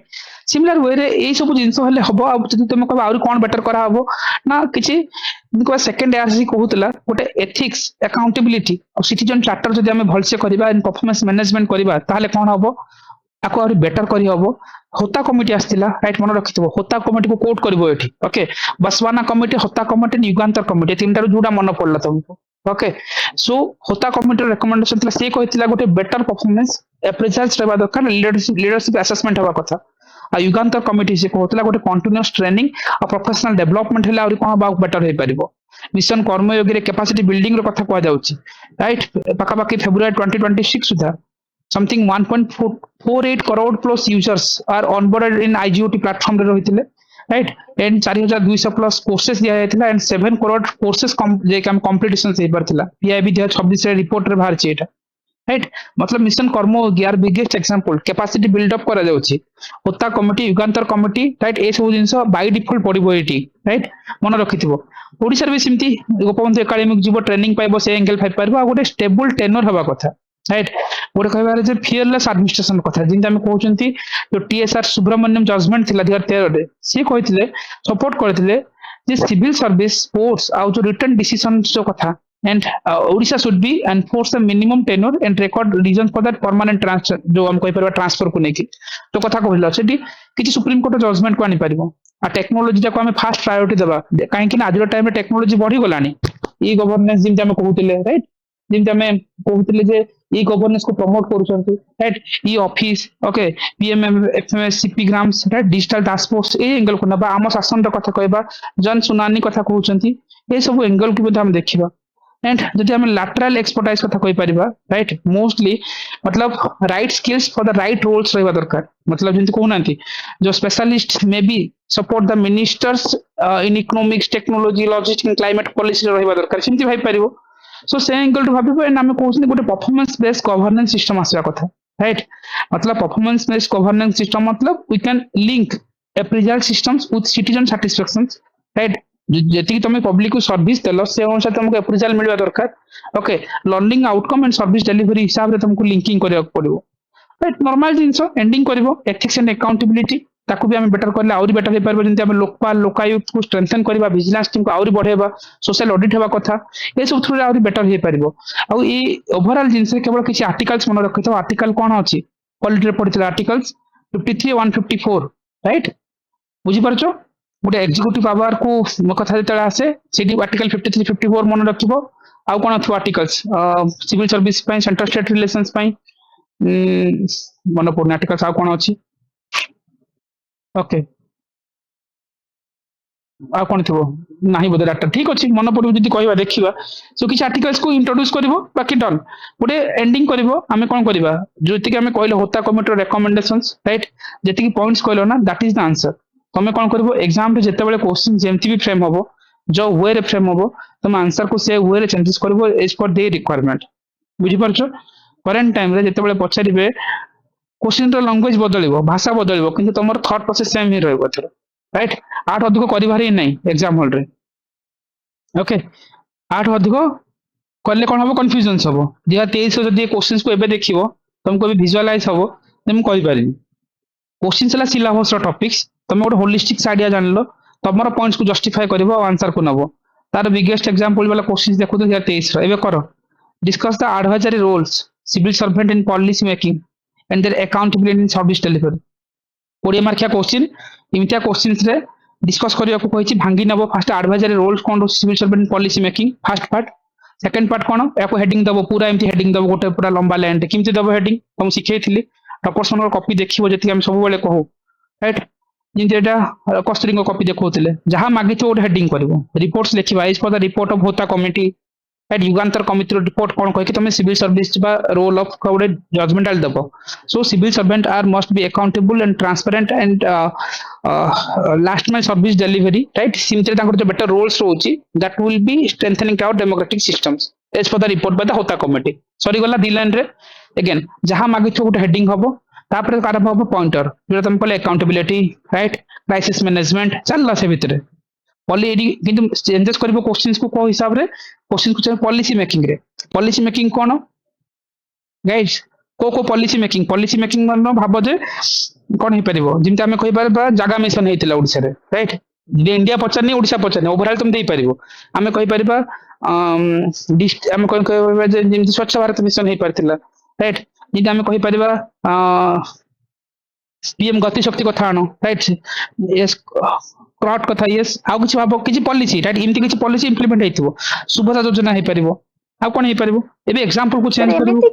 सिमिलर वे रे ए सब जिंस हले हबो आ जदी तुम कहबा और कोन बेटर करा हबो ना किछि इनको सेकंड आरसी कहूतला गोटे एथिक्स अकाउंटेबिलिटी और सिटीजन चार्टर जदी हम भलसे करबा इन परफॉर्मेंस मैनेजमेंट करबा ताले कोन हबो आको और बेटर करी हबो होता कमिटी आस्तिला राइट मन रखितबो होता कमिटी को कोट करबो एठी ओके बसवाना कमिटी होता कमिटी युगांतर कमिटी तीनटा जोडा मन पड़ला तुमको ओके सो होता कमिटी रिकमेंडेशन थला से कहितला गोटे बेटर परफॉर्मेंस अप्रेजल्स रहबा दरकार लीडरशिप असेसमेंट हवा कथा आ युगांतर कमिटी से कहतला गोटे कंटीन्यूअस ट्रेनिंग और प्रोफेशनल डेवलपमेंट हेला और कोन बा बेटर हे परिबो मिशन कर्मयोगी रे कैपेसिटी बिल्डिंग रो कथा कहै जाउची राइट पाका पाकी February 2026 Sudha something 1.48 crore plus users are onboarded in IGOT platform रे रहितले राइट एंड 4200 प्लस कोर्सेस दिया जायतिला एंड 7 करोड़ कोर्सेस जे काम कंप्लीटेशन से परथिला पीआईबी 2026 रे रिपोर्ट रे बाहर छी एटा राइट मतलब mission Karmayogi are biggest example capacity build up करा जाउची होता कमिटी युगांतर कमिटी राइट ए सब जिंस बाय डिफॉल्ट पडिबो एटी राइट मन रखिथिबो ओडिसा रे भी सिमती गोपबंधु एकेडमिक जीवो ट्रेनिंग पाइबो से एंगल 5 पाइबो आ गोटे स्टेबल टेनर हवा कथा राइट गोटे कहबार जे फियरलेस एडमिनिस्ट्रेशन कथा जिन हम कहउचंती जो टीएसआर सुब्रमण्यम जजमेंट थिला 2013 रे से कहितले सपोर्ट करथिले जे सिविल सर्विस स्पोर्ट्स आ जो रिटन डिसीजन जो कथा and Odisha should be enforce the minimum tenure and record reason for that permanent transfer जो हम कहि परबा ट्रांसफर को नेकी तो कथा कहला सेठी किछि सुप्रीम कोर्ट जजमेंट को आनी परिबो आ टेक्नोलॉजी को हमें फास्ट प्रायोरिटी देबा काहे कि आज टाइम में टेक्नोलॉजी बढ़ी गलानी ई गवर्नेंस जिन हम कहउतिले राइट जिन हम कहउतिले जे ई गवर्नेंस को प्रमोट करूछंती राइट ई ऑफिस ओके पीएमएम एफएमएस CPGRAMS right digital task ए एंगल को नबा आम शासन रो कथा कहबा जन सुनानी कथा कहउछंती ए सब एंगल को हम देखिबा एंड जदि हम लैटरल एक्सपर्टाइज कथा कहि परिबा राइट मोस्टली मतलब right skills for the right roles रहबा दरकार मतलब जंती कहउनांती जो specialist may be support the ministers in economics technology logistics and climate policy रहबा दरकार सिमती भाई परिबो सो से एंगल टू भाबिबो एंड हम कहउछनी गोटे परफॉर्मेंस बेस्ड गवर्नेंस सिस्टम आसबा कथा राइट मतलब परफॉर्मेंस बेस्ड गवर्नेंस सिस्टम मतलब we can link appraisal systems with citizen satisfaction right जेती तुम पब्लिक को सर्विस देलो से अनुसार तुमको अप्रेजल मिलवा दरकार okay learning outcome and service delivery हिसाब रे तुमको लिंकिंग करिया पड़िबो राइट नॉर्मल जिंस एंडिंग करिवो एथिक्स एंड अकाउंटेबिलिटी ताकू भी हम बेटर करले आउरी बेटर हे परबो जंती हम लोकपाल लोकायुक्त को स्ट्रेंथन करबा विजिलेंस टीम को आउरी बढ़ेबा सोशल ऑडिट हेबा कथा ए सब थ्रू आउरी बेटर हे परबो आ ई ओवरऑल जिंस रे केवल किछि आर्टिकल्स मन रखितो आर्टिकल कोन अछि पॉलिटी रे पढितला आर्टिकल्स 53 154 राइट बुझी परछो गोटे एग्जीक्यूटिव पावर को मो कथा जो आसे सीडी आर्टिकल 53 54 मन रखिबो आउ कोन अथवा आर्टिकल्स सिविल सर्विस पई सेंट्रल स्टेट रिलेशंस पई मन पूर्ण आर्टिकल्स आउ कोन अछि ओके आ कोन थिबो नाही बोधे डाटा ठीक अछि मन पड़ू जदी कहबा देखिबा सो किछ आर्टिकल्स को इंट्रोड्यूस करबो बाकी डन गोटे एंडिंग करबो आमे कोन करबा जोति के आमे कहले होता कमिटी रिकमेंडेशंस राइट जेति की पॉइंट्स कहलो ना दैट इज द आंसर तमे कोन करबो एग्जाम रे जेते बेले क्वेश्चन जेमति भी फ्रेम होबो जो वे रे फ्रेम होबो तमे आंसर को से वे रे चेंजेस करबो एज पर दे रिक्वायरमेंट बुझि परछो करंट टाइम रे जेते बेले पछारिबे क्वेश्चन रो लैंग्वेज बदलिबो भाषा बदलिबो किंतु तमर थॉट प्रोसेस सेम ही रहबो थरो राइट आठ अधिक कर एग्जाम हॉल रे ओके आठ अधिक कले कौन हम कन्फ्यूजन हम 2023 जब क्वेश्चन को एबे देखिबो तुमको भी विजुअलाइज हम मैं कहि पारिनी क्वेश्चन है सिलेबस टॉपिक्स तुम गोटे होलिस्टिक आइडिया जानलो तुम पॉइंट्स को जस्टिफाई करबो आंसर को नबो तार बिगेस्ट एग्जांपल वाला क्वेश्चन देखो 2023 एबे करो discuss the advisory roles civil servant in policy making and their accountability in service delivery 20 मार्किया क्वेश्चन इमितिया क्वेश्चंस रे डिस्कस करिया को कहिछि भांगी नबो फर्स्ट एडवाइजरी रोल्स कोन civil servant policy making first part second part कोन याको हेडिंग दबो पूरा एमति हेडिंग दबो गोटे पूरा लंबा लाइन किमति दबो हेडिंग हम सिखैथिली टॉपर्स मनर कॉपी देखिबो जति हम सब बेले कहू राइट जिंते एटा कस्टरिंग को कॉपी देखौतिले जहां मागिथो गोटे हेडिंग करबो रिपोर्ट्स लिखिबा as per the report of Hota committee at युगांतर कमिटी रिपोर्ट कोन कहि कि तुम सिविल सर्विस बा रोल ऑफ गोटे जजमेंटल दबो so civil servant are must be accountable and transparent and last mile service delivery right सिमते तांकर जो बेटर रोल्स रोची that will be strengthening our democratic systems as per the report by the Hota committee sorry गला दी line रे again जहां मागिथो गोटे heading हबो तापर आरंभ हबो पॉइंटर जो तुम कहले अकाउंटेबिलिटी राइट क्राइसिस मैनेजमेंट चलला से भितरे किंतु चेंजेस करबो क्वेश्चंस को को हिसाब रे क्वेश्चन को पॉलिसी मेकिंग कोन गाइस को पॉलिसी मेकिंग मन भाबो जे कोन हे परिबो जिमते हमें कहि परबा जागा मिशन हेतिला ओडिसा रे राइट इंडिया पचारनी ओडिसा पचारनी ओवरऑल तुम देई परिबो हमें कहि परबा हमें कोन कहि परबा जे जिमते स्वच्छ भारत मिशन हे परतिला राइट जिते हमें कहि परबा पीएम गति शक्ति कथा आनो राइट यस क्राउड कथा यस आउ किछि भाबो किछि पॉलिसी राइट इमति किछि पॉलिसी इंप्लीमेंट हेतिबो सुभद्रा योजना हे परिबो आ कोन हे परिबो एबे एग्जांपल को चेंज करू एमिति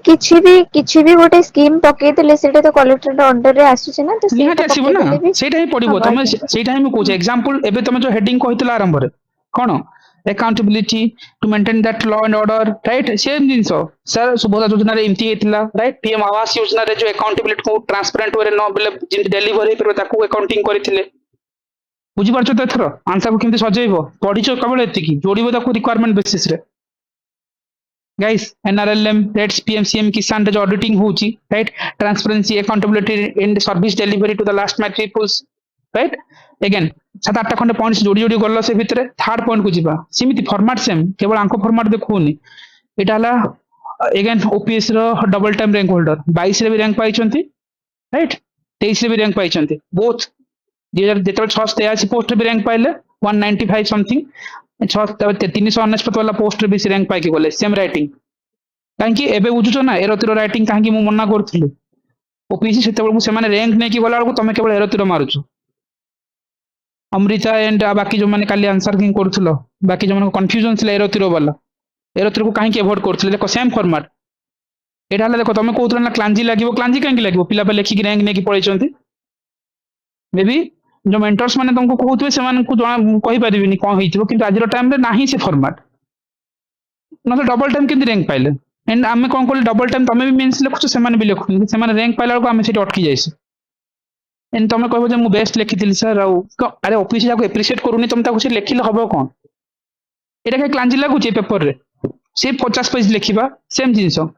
किछि भी गोटे स्कीम पके देले सेटा तो कलेक्टर अंडर रे आसु छै ना तो निहाती आसीबो ना सेटा ही पडिबो तमे सेटा ही म कहू एग्जांपल एबे तमे जो हेडिंग कहितला आरंभ रे कोन accountability to maintain that law and order right same जिंसो सर सुभद्रा योजना रे इमति हेतिला राइट पीएम आवास योजना रे जो अकाउंटेबिलिटी को ट्रांसपेरेंट वे रे न बेले जिन डिलीवर हे परबो ताकू अकाउंटिंग करिथिले बुझी पारछो त एथरो आंसर को केमति सजेइबो पढिछो केवल एति की जोड़िबो ताकू रिक्वायरमेंट बेसिस रे guys NRLM rights PMCM Kisan रे जो ऑडिटिंग होची right transparency accountability in service delivery to the last mile peoples right again 7-8 खंडे पॉइंट्स जोड़ी जोड़ी गल्ला से भितरे थर्ड पॉइंट को जीवा सिमिति फॉर्मेट सेम केवल आंको फॉर्मेट देखोनी एटा हला अगेन ओपीएस रो डबल टाइम रैंक होल्डर 22 रे भी रैंक पाइछंती राइट 23 रे भी रैंक पाइछंती बोथ 683 पोस्ट भी रैंक पाइले 195 समथिंग 349 वाला पोस्ट भी रैंक पाइके गले सेम राइटिंग काहे एबे बुझुछो ना एरोतिर राइटिंग काहे मु मना करथुली ओपीसी सेते बेलू से माने रैंक नै कि गला बेलू तमे केवल एरोतिर मारुछु अमृता एंड बाकी जो माने काली आंसर किंग करथुलो बाकी जो माने कंफ्यूजन छले एरोतिर वाला एरोतिर को काहे अवॉइड करथुले देखो सेम फॉर्मेट एटा हला देखो तमे कहउतरा ना क्लांजी लागिवो क्लांजी काहे लागिवो पिला पे लेखि कि रैंक नै कि पळैछंती मे बी जो मेंटर्स माने तुमको कहउतबे से माने को कहि परिबिनी कोन होइथिबो किंतु आज टाइम रे नाही से फॉर्मेट न डबल टाइम केंति रैंक पाइले एंड आमे कोन कोले डबल टाइम तमे भी मींस लिखुछ से माने भी लिखु से माने रैंक पाइला को आमे सेठी अटकी जाइसे एंड तमे कहबो जे मु बेस्ट लिखिथिली सर अरे ऑफिस जाको एप्रिशिएट करूनी तुम ताको से लिखिले हबो कोन एटा के क्लांजी लागुची पेपर रे से 50 पेज लिखिबा सेम जिंसो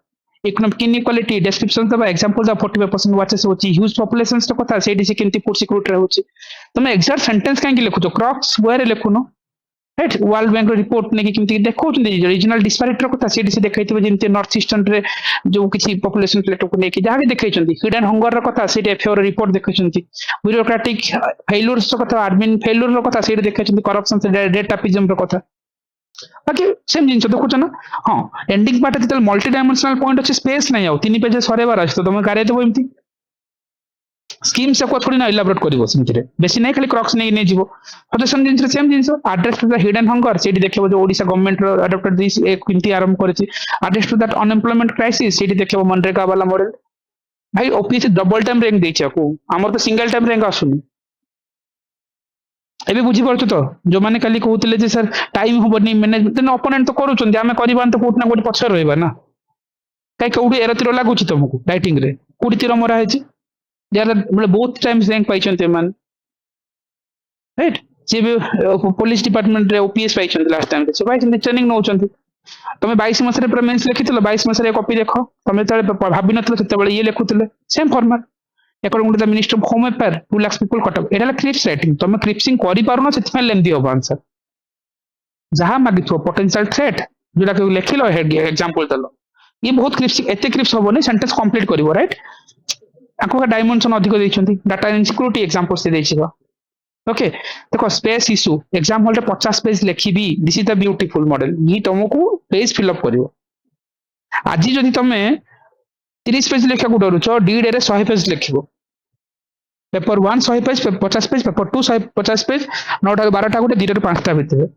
इकोनॉमिक इनइक्वालिटी डिस्क्रिप्शन दबा एग्जांपल्स ऑफ 45% वाचेस होची ह्यूज पॉपुलेशंस तो कथा सेडी से केंति फूड सिक्योरिटी होची तमे एग्जैक्ट सेंटेंस काहे लिखुतो क्रॉक्स वेयर लिखुनो राइट वर्ल्ड बैंक रिपोर्ट ने केंति देखौ रीजनल डिस्पैरिटी कथा सेडी से देखैतिबे जेंति नॉर्थ ईस्टर्न रे जो किछि पॉपुलेशन प्लेट को नेकी जहा भी देखैचंती हिडन हंगर रो कथा सेडी एफओ रिपोर्ट देखैचंती ब्यूरोक्रेटिक फेल्योर्स कथा एडमिन फेल्योर रो कथा सेडी देखैचंती करप्शन से डेटापिज्म रो कथा बाकी सेम जिंस देखुछ ना हां एंडिंग पार्ट जेतल मल्टी डायमेंशनल पॉइंट अछि स्पेस नै आउ 3 पेज सरेबार अछि तो तुम करे देबो एमती स्कीम से थोड़ी ना इलाबोरेट करिवो सेमतिरे बेसी नहीं खाली क्रक्स नहीं जीवो सजेशन जिंस सेम जिंस address to the hidden hunger सेठी देखिबो जो ओडिशा गवर्नमेंट रो अडॉप्टेड दिस एक किंती आरंभ करछि address to that unemployment crisis सेठी देखिबो मनरेगा वाला मॉडल भाई ओपीएससी डबल टाइम रैंक देछि को हमर तो सिंगल टाइम रैंक आसुनी एबे बुझी परछु तो जो माने खाली कहउतले जे सर टाइम होबनी मैनेजमेंट देन ओपोनेंट तो करूछन आमे करबान तो कोट ना कोट पछर रहबा ना काई कउडी एरतिर लागुछि तुमको राइटिंग रे कोडी तीर मरा हेछि जरा मतलब बहुत टाइम्स रैंक पाइछन्ते मान राइट जे भी पुलिस डिपार्टमेंट रे ओपीएस पाइछन्ते लास्ट टाइम से पाइछन्ते ट्रेनिंग नउछन्ते तमे 22 मास रे पूरा मेंस लिखितलो 22 मास रे कॉपी देखो तमे तळे भाबी नथलो सेते बेले ये लिखुतले सेम फॉर्मेट एकर good the minister of home affair 2 lakh people cut up एडा क्रिप्स राइटिंग तमे क्रिप्सिंग करि पारुनो सेति लेंदी हो आंसर जहां मागिथो पोटेंशियल थ्रेट जोडा के लिखिलो हेड एग्जांपल दलो ये बहुत क्रिप्सिंग एते क्रिप्स होबोनी सेंटेंस कंप्लीट करिवो राइट आको डायमेंशन अधिक देइछन्ती डाटा इनसिक्योरिटी एग्जांपल से देइछिबो ओके देखो स्पेस इशू एग्जाम हॉल रे 50 पेज लिखिबी this is the beautiful model ये तुमको पेज फिल अप करिवो आज जदि तमे 30 पेज लिखा को डरुछो डीडे रे 100 पेज लिखिबो paper 1 100 page 50 page paper 2 150 page 9 टा 12 टा गोटे 2 टा 5 टा भितर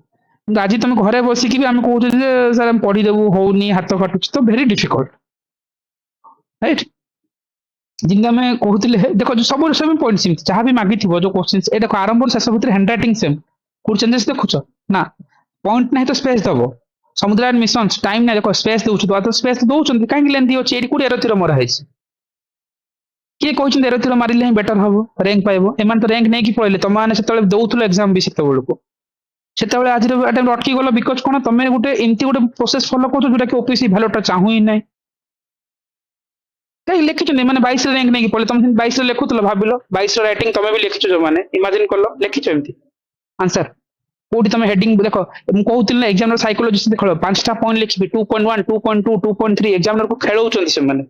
কিন্তু আজি তুমি ঘরে বসিকি भी आम कहूँ जे सर हम पढ़ी देबू होनी हाथ काटुछ तो वेरी डिफिकल्ट राइट जिंदा में कहूतिले देखो जो सब सब पॉइंट सेम जहां भी मागी थिबो जो क्वेश्चंस ए देखो आरंभ शेष भितर हैंडराइटिंग सेम कोड चेंजेस देखुछ ना पॉइंट नहीं तो स्पेस दबो समुद्रयान मिशन टाइम ना देखो स्पेस दउछ तो स्पेस दउछन काहे लेंदी अछि एडी कोड एरतिर मरा हैछि के कहउछन एरतिर मारिले ही बेटर हबो रैंक पाइबो एमान तो रैंक नहीं की पळले त माने सेतले दउथुलो एग्जाम भी सेते बेलको सेते आज टाइम अटकी गलो बिकज कोन तमे गुटे एंती गुटे प्रोसेस फॉलो करछो जोटा कि ओपीसी वैल्यूटा चाहू ही नहीं कई लिखिछन माने 22 रैंक नहीं पड़े तुम 22 लिखुतलो भाबिलो 22 राइटिंग तमे भी लिखिछो जो माने इमेजिन करलो लिखिछो एमती आंसर कोडी तमे हेडिंग देखो मु कहउतिल ना एग्जामिनर साइकोलॉजिस्ट देखलो पांचटा पॉइंट लिखबी 2.1 2.2 2.3 एग्जामिनर को खेलौचंती से माने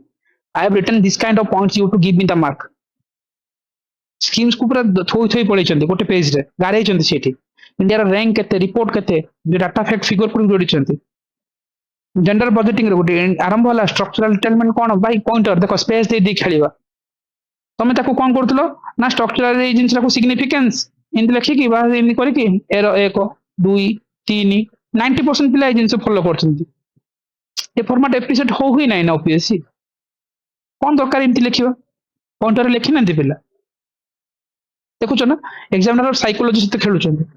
I have written this kind of points you to give me the mark schemes को पूरा थोई थोई पळैचंती गोटे पेज रे गारेचंती सेठी इंडिया रा रैंक केते रिपोर्ट केते जो डाटा फैक्ट फिगर को जोड़ीचंती जनरल बजेटिंग रे गोटे आरंभ होला स्ट्रक्चरल डिटेलमेंट कोन भाई पॉइंटर देखो स्पेस दे दी खेलिबा तमे ताको कोन करथलो ना स्ट्रक्चरल रे जिंस को सिग्निफिकेंस इन लिखि कि बा इन करि कि एर 1 2 3 90% पिला जिंस फॉलो करछंती ए फॉर्मेट एपिसोड हो ही नाही ना ओपीएससी कोन दरकार इमति लिखिबा पॉइंटर लिखि नंती पिला देखुछ ना एग्जामिनर साइकोलॉजिस्ट खेलुछंती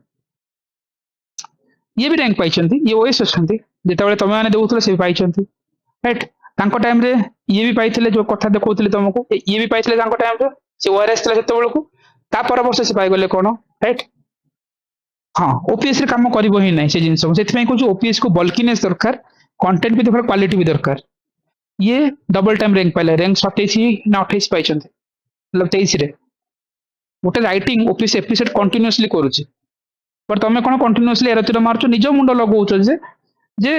ये भी रैंक पाइछंती ये ओएस अछंती जेता बेले तमे माने देउथले से पाइछंती राइट तांको टाइम रे ये भी पाइथिले जो कथा देखौथिले तुमको ये भी पाइथिले तांको टाइम रे से ओआरएस तले सेते बेलको ता पर वर्ष से पाइ गले कोन राइट हां ओपीएस रे काम करिवो ही नहीं से जिंस सेति में कहू ओपीएस को बल्कीनेस दरकार कंटेंट भी दरकार क्वालिटी भी दरकार ये डबल टाइम रैंक पाइले रैंक 27 ना 28 पाइछंती मतलब 23 रे गोटे राइटिंग ओपीएस एपिसोड कंटीन्यूअसली करूची पर तमे कोन कंटीन्यूअसली एरतिर मारछो निज मुंड लगौछो जे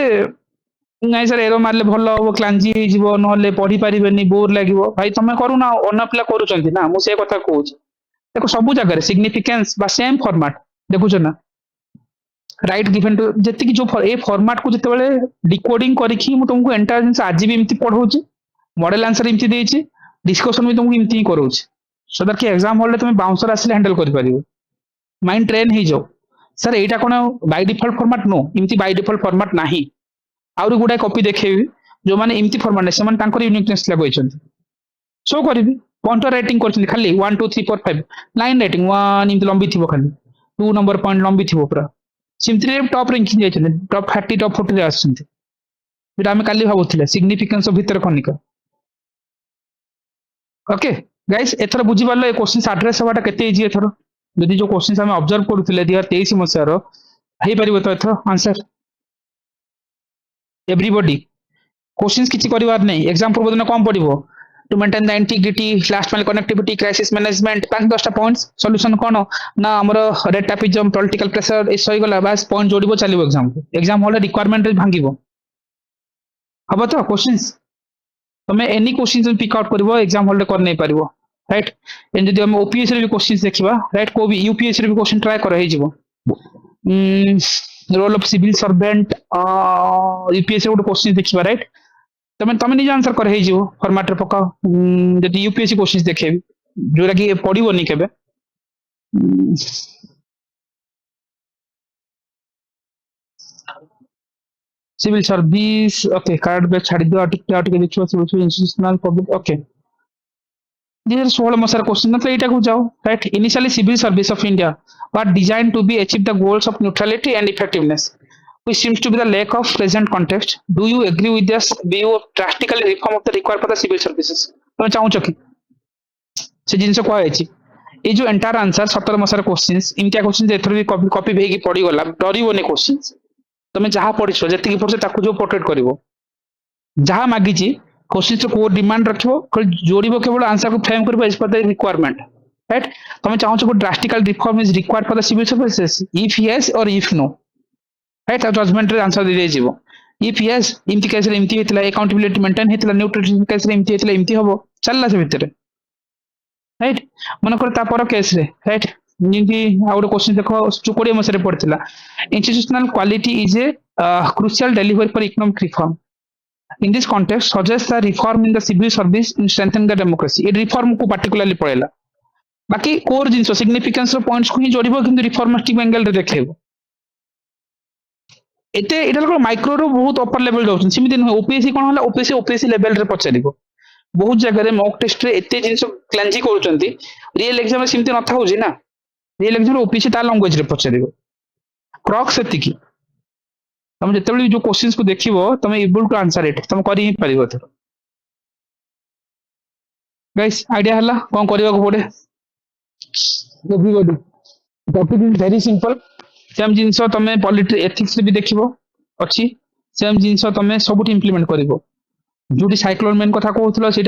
नहीं सर एरो मारले भल हो क्लांजी जीवो नले पढ़ी परिबेनी बोर लागिवो भाई तमे करू ना अन पिला करूचंती ना मु से कथा कहूची देखो सब जगह रे सिग्निफिकेंस बा सेम फॉर्मेट देखुछो ना राइट गिवन टू जति कि जो ए फॉर्मेट को जते बेले डिकोडिंग करिखी मु तुमको एंटायर जिंस आज भी इमति पढौची मॉडल आंसर इमति देछि डिस्कशन भी तुमको इमति करूची सो दैट कि एग्जाम हॉल रे तुम बाउंसर आसले हैंडल करि परिबो माइंड ट्रेन ही जाओ सर एटा कोन बाय डिफॉल्ट फॉर्मेट नो इमति बाय डिफॉल्ट फॉर्मेट नाही आउर गुडा कॉपी देखेबी जो माने इमति फॉर्मेट से माने तांकर यूनिकनेस लागोइछंती सो करबी पॉइंटर राइटिंग करछंती खाली 1 2 3 4 5 लाइन राइटिंग 1 इमति लंबी थिबो खाली 2 नंबर पॉइंट लंबी थिबो पूरा सिम्पली टॉप रैंकिंग जाइछंती टॉप 30 टॉप 40 रे आछंती बिटा हम काली भाबुथिले सिग्निफिकेंस ऑफ भीतर कनिका ओके गाइस एथर बुझी पारलो ए क्वेश्चन एड्रेस हवाटा केते इजी एथर यदि जो क्वेश्चन हम ऑब्जर्व करूथिले 2023 मसियारो हेई परिबो तो एथर आंसर एवरीबॉडी क्वेश्चंस किछि करिवार नै एग्जाम पूर्व दिन कम पडिबो to maintain the integrity last mile connectivity crisis management 5-10 टा पॉइंट्स सॉल्यूशन कोन ना हमर रेड टैपिज्म पॉलिटिकल प्रेशर ए सही गला बस पॉइंट जोड़िबो चलिबो एग्जाम हॉल रिक्वायरमेंट भांगिबो हबो तो क्वेश्चंस तमे एनी क्वेश्चंस पिक आउट करबो एग्जाम हॉल रे कर नै परिबो राइट एंड जदि हम ओपीएस रे भी क्वेश्चंस देखिबा राइट को भी यूपीएस रे भी क्वेश्चन ट्राई कर हे जिवो role of civil servant UPS रे क्वेश्चन देखिबा राइट तमे तमे निज आंसर कर हे जिवो फॉर्मेट रे पका जदि यूपीएससी क्वेश्चंस देखेबी जोरा कि पड़ोनी के सिविल सर्विस ओके कार्ड पे छाड़ दियो टिके देखियो सिविल इंस्टीट्यूशनल पब्लिक ओके 2016 मसार क्वेश्चन मतलब एटा को जाओ right initially civil service of India were design to be achieve the goals of neutrality and effectiveness which seems to be the lack of present context. Do you agree with this view of drastically reform of the required for the civil services? तुम चाहूँ कि से जिनसे क्या है ये जो entire answer 17 मसार questions इनका क्वेश्चन एथर भी कॉपी भेगी पड़ी गला डरिवोनी क्वेश्चंस तुम जहाँ पढ़िछ जति पढ़छ ताकू जो पोर्ट्रेट करिवो जहाँ मागिची क्वेश्चन को को डिमांड रखिवो जोड़िबो केवल आंसर को फ्रेम करिवो as per the requirement right तुम चाहूँ को drastical reform is required for the civil services if yes or if no right judgment रे आंसर दे जीवो इफ यस इमती केस रे इमती हेतला अकाउंटेबिलिटी मेंटेन हेतला न्यूट्रिशन केस रे इमती हेतला इमती हबो चलला से भीतर राइट मन कर तापर केस रे राइट निंदी आउट क्वेश्चन देखो 20 मसरे पड़थिला institutional quality is a crucial delivery for economic reform in this context suggest the reform in the civil service in strengthen the democracy ये रिफॉर्म को पार्टिकुलरली पड़ेला बाकी कोर जिंसो सिग्निफिकेंस रो पॉइंट्स को ही जोड़िबो किंतु रिफॉर्मेस्टिक एंगल रे देखलेबो एते एटा लोग माइक्रो रो बहुत अपर लेवल जाउछन सिमिति न ओपीएससी कोन होला ओपीएससी लेवल रे पचारिबो बहुत जगह रे मॉक टेस्ट रे एते जिंस क्लेंजी करूचंती रियल एग्जाम रे सिमिति न था होजी ना रियल एग्जाम रे ओपीएससी ता लैंग्वेज रे पचारिबो क्रॉक्स एति की तुम जेतेबेले जो क्वेश्चंस को देखिबो तुम एबल टू आंसर इट तुम करि ही परिबो त गाइस आईडिया हला कोन करिवा को पड़े everybody topic is very simple same जिनस तुम पॉलिटिक्स एथिक्स भी देखिबो अछि सेम जिनस तुम सब इम्प्लीमेंट करिवो जोटी साइक्लोन मैन कथा कहउतलो सेटा